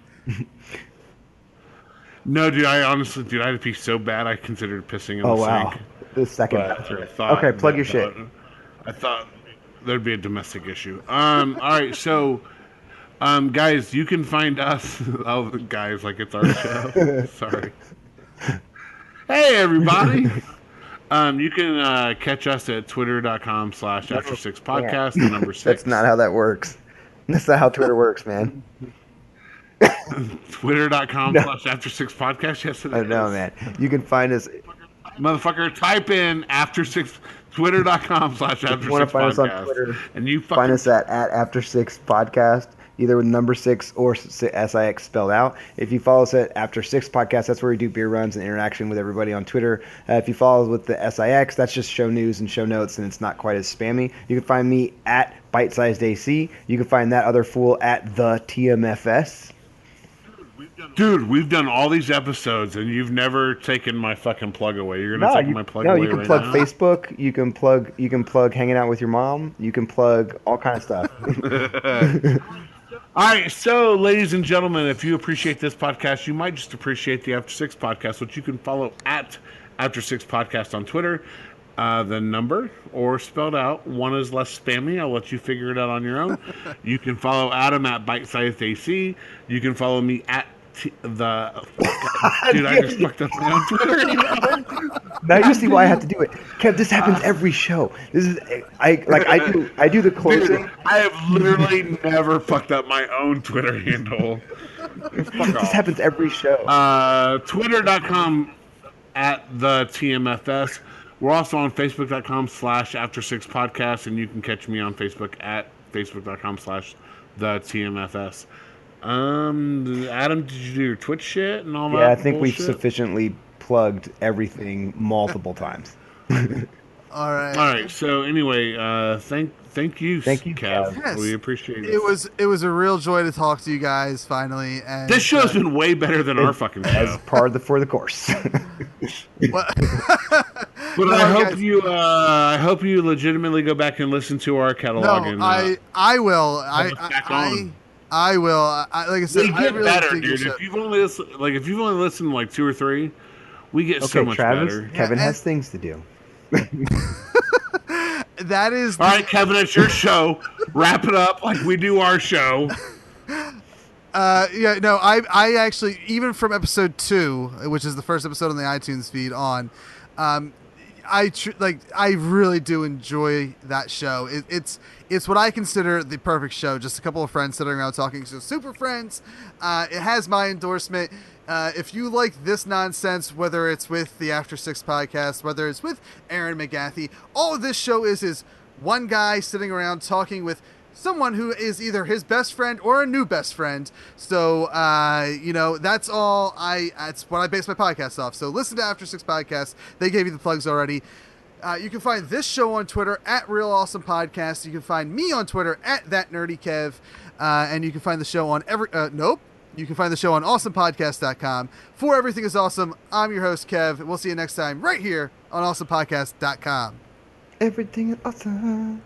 Speaker 7: No, dude, I had to pee so bad I considered pissing in the sink.
Speaker 6: The second
Speaker 7: But
Speaker 6: bathroom.
Speaker 7: I thought
Speaker 6: Okay, plug your shit.
Speaker 7: I thought there'd be a domestic issue. All right, so, guys, you can find us. Oh, guys, like it's our show. Sorry. Hey, everybody. You can catch us at twitter.com/after6podcast, the number 6.
Speaker 6: That's not how that works. That's not how Twitter works, man.
Speaker 7: Twitter.com/after6podcast. Yes, it is.
Speaker 6: I know, man. You can find us.
Speaker 7: Motherfucker, type in after 6. Twitter.com/after6podcast.
Speaker 6: If you want to find us on Twitter,
Speaker 7: and you
Speaker 6: find us at After 6 Podcast, either with number 6 or SIX spelled out. If you follow us at After 6 Podcast, that's where we do beer runs and interaction with everybody on Twitter. If you follow us with the SIX, that's just show news and show notes, and it's not quite as spammy. You can find me at Bite-Sized AC. You can find that other fool at the TMFS.
Speaker 7: Dude, we've done all these episodes, and you've never taken my fucking plug away. You're gonna take my plug away.
Speaker 6: No, you can
Speaker 7: right
Speaker 6: plug
Speaker 7: now?
Speaker 6: Facebook. You can plug hanging out with your mom. You can plug all kind of stuff.
Speaker 7: All right, so ladies and gentlemen, if you appreciate this podcast, you might just appreciate the After 6 Podcast, which you can follow at After 6 Podcast on Twitter. The number, or spelled out. One is less spammy. I'll let you figure it out on your own. You can follow Adam at Bite-Sized AC. You can follow me at Dude, I just fucked up my own Twitter.
Speaker 6: Now you see why I have to do it, Kev. This happens every show. This is I do the closing.
Speaker 7: Dude, I have literally never fucked up my own Twitter handle.
Speaker 6: This happens every show.
Speaker 7: Twitter.com at the TMFS. We're also on Facebook.com/After6Podcast, and you can catch me on Facebook at Facebook.com/the TMFS. Adam, did you do your Twitch shit and all that?
Speaker 6: Yeah, I think
Speaker 7: bullshit?
Speaker 6: we've sufficiently plugged everything multiple times.
Speaker 5: All right.
Speaker 7: All right. So anyway, thank you, Kev.
Speaker 5: Yes.
Speaker 7: We appreciate it.
Speaker 5: It was a real joy to talk to you guys finally. And
Speaker 7: This show's been way better than our fucking show.
Speaker 6: As for the course.
Speaker 7: But I hope you legitimately go back and listen to our catalog.
Speaker 5: No,
Speaker 7: and,
Speaker 5: I will. I will. Like I said,
Speaker 7: they
Speaker 5: I
Speaker 7: get
Speaker 5: really
Speaker 7: better,
Speaker 5: think
Speaker 7: dude.
Speaker 5: you
Speaker 7: If you've only listened to like 2 or 3, we get so much
Speaker 6: Travis,
Speaker 7: better.
Speaker 6: Kevin has things to do.
Speaker 5: That is.
Speaker 7: All right, Kevin, it's your show. Wrap it up like we do our show.
Speaker 5: Yeah, no, I actually, even from episode 2, which is the first episode on the iTunes feed on, I really do enjoy that show. It's what I consider the perfect show. Just a couple of friends sitting around talking. So super friends. It has my endorsement. If you like this nonsense, whether it's with the After 6 Podcast, whether it's with Aaron McGathy, all this show is one guy sitting around talking with someone who is either his best friend or a new best friend. So, that's all that's what I base my podcast off. So listen to After 6 Podcast. They gave you the plugs already. You can find this show on Twitter at Real Awesome Podcast. You can find me on Twitter at That Nerdy Kev. And you can find the show on You can find the show on awesomepodcast.com. For Everything is Awesome, I'm your host, Kev. We'll see you next time right here on awesomepodcast.com.
Speaker 6: Everything is awesome.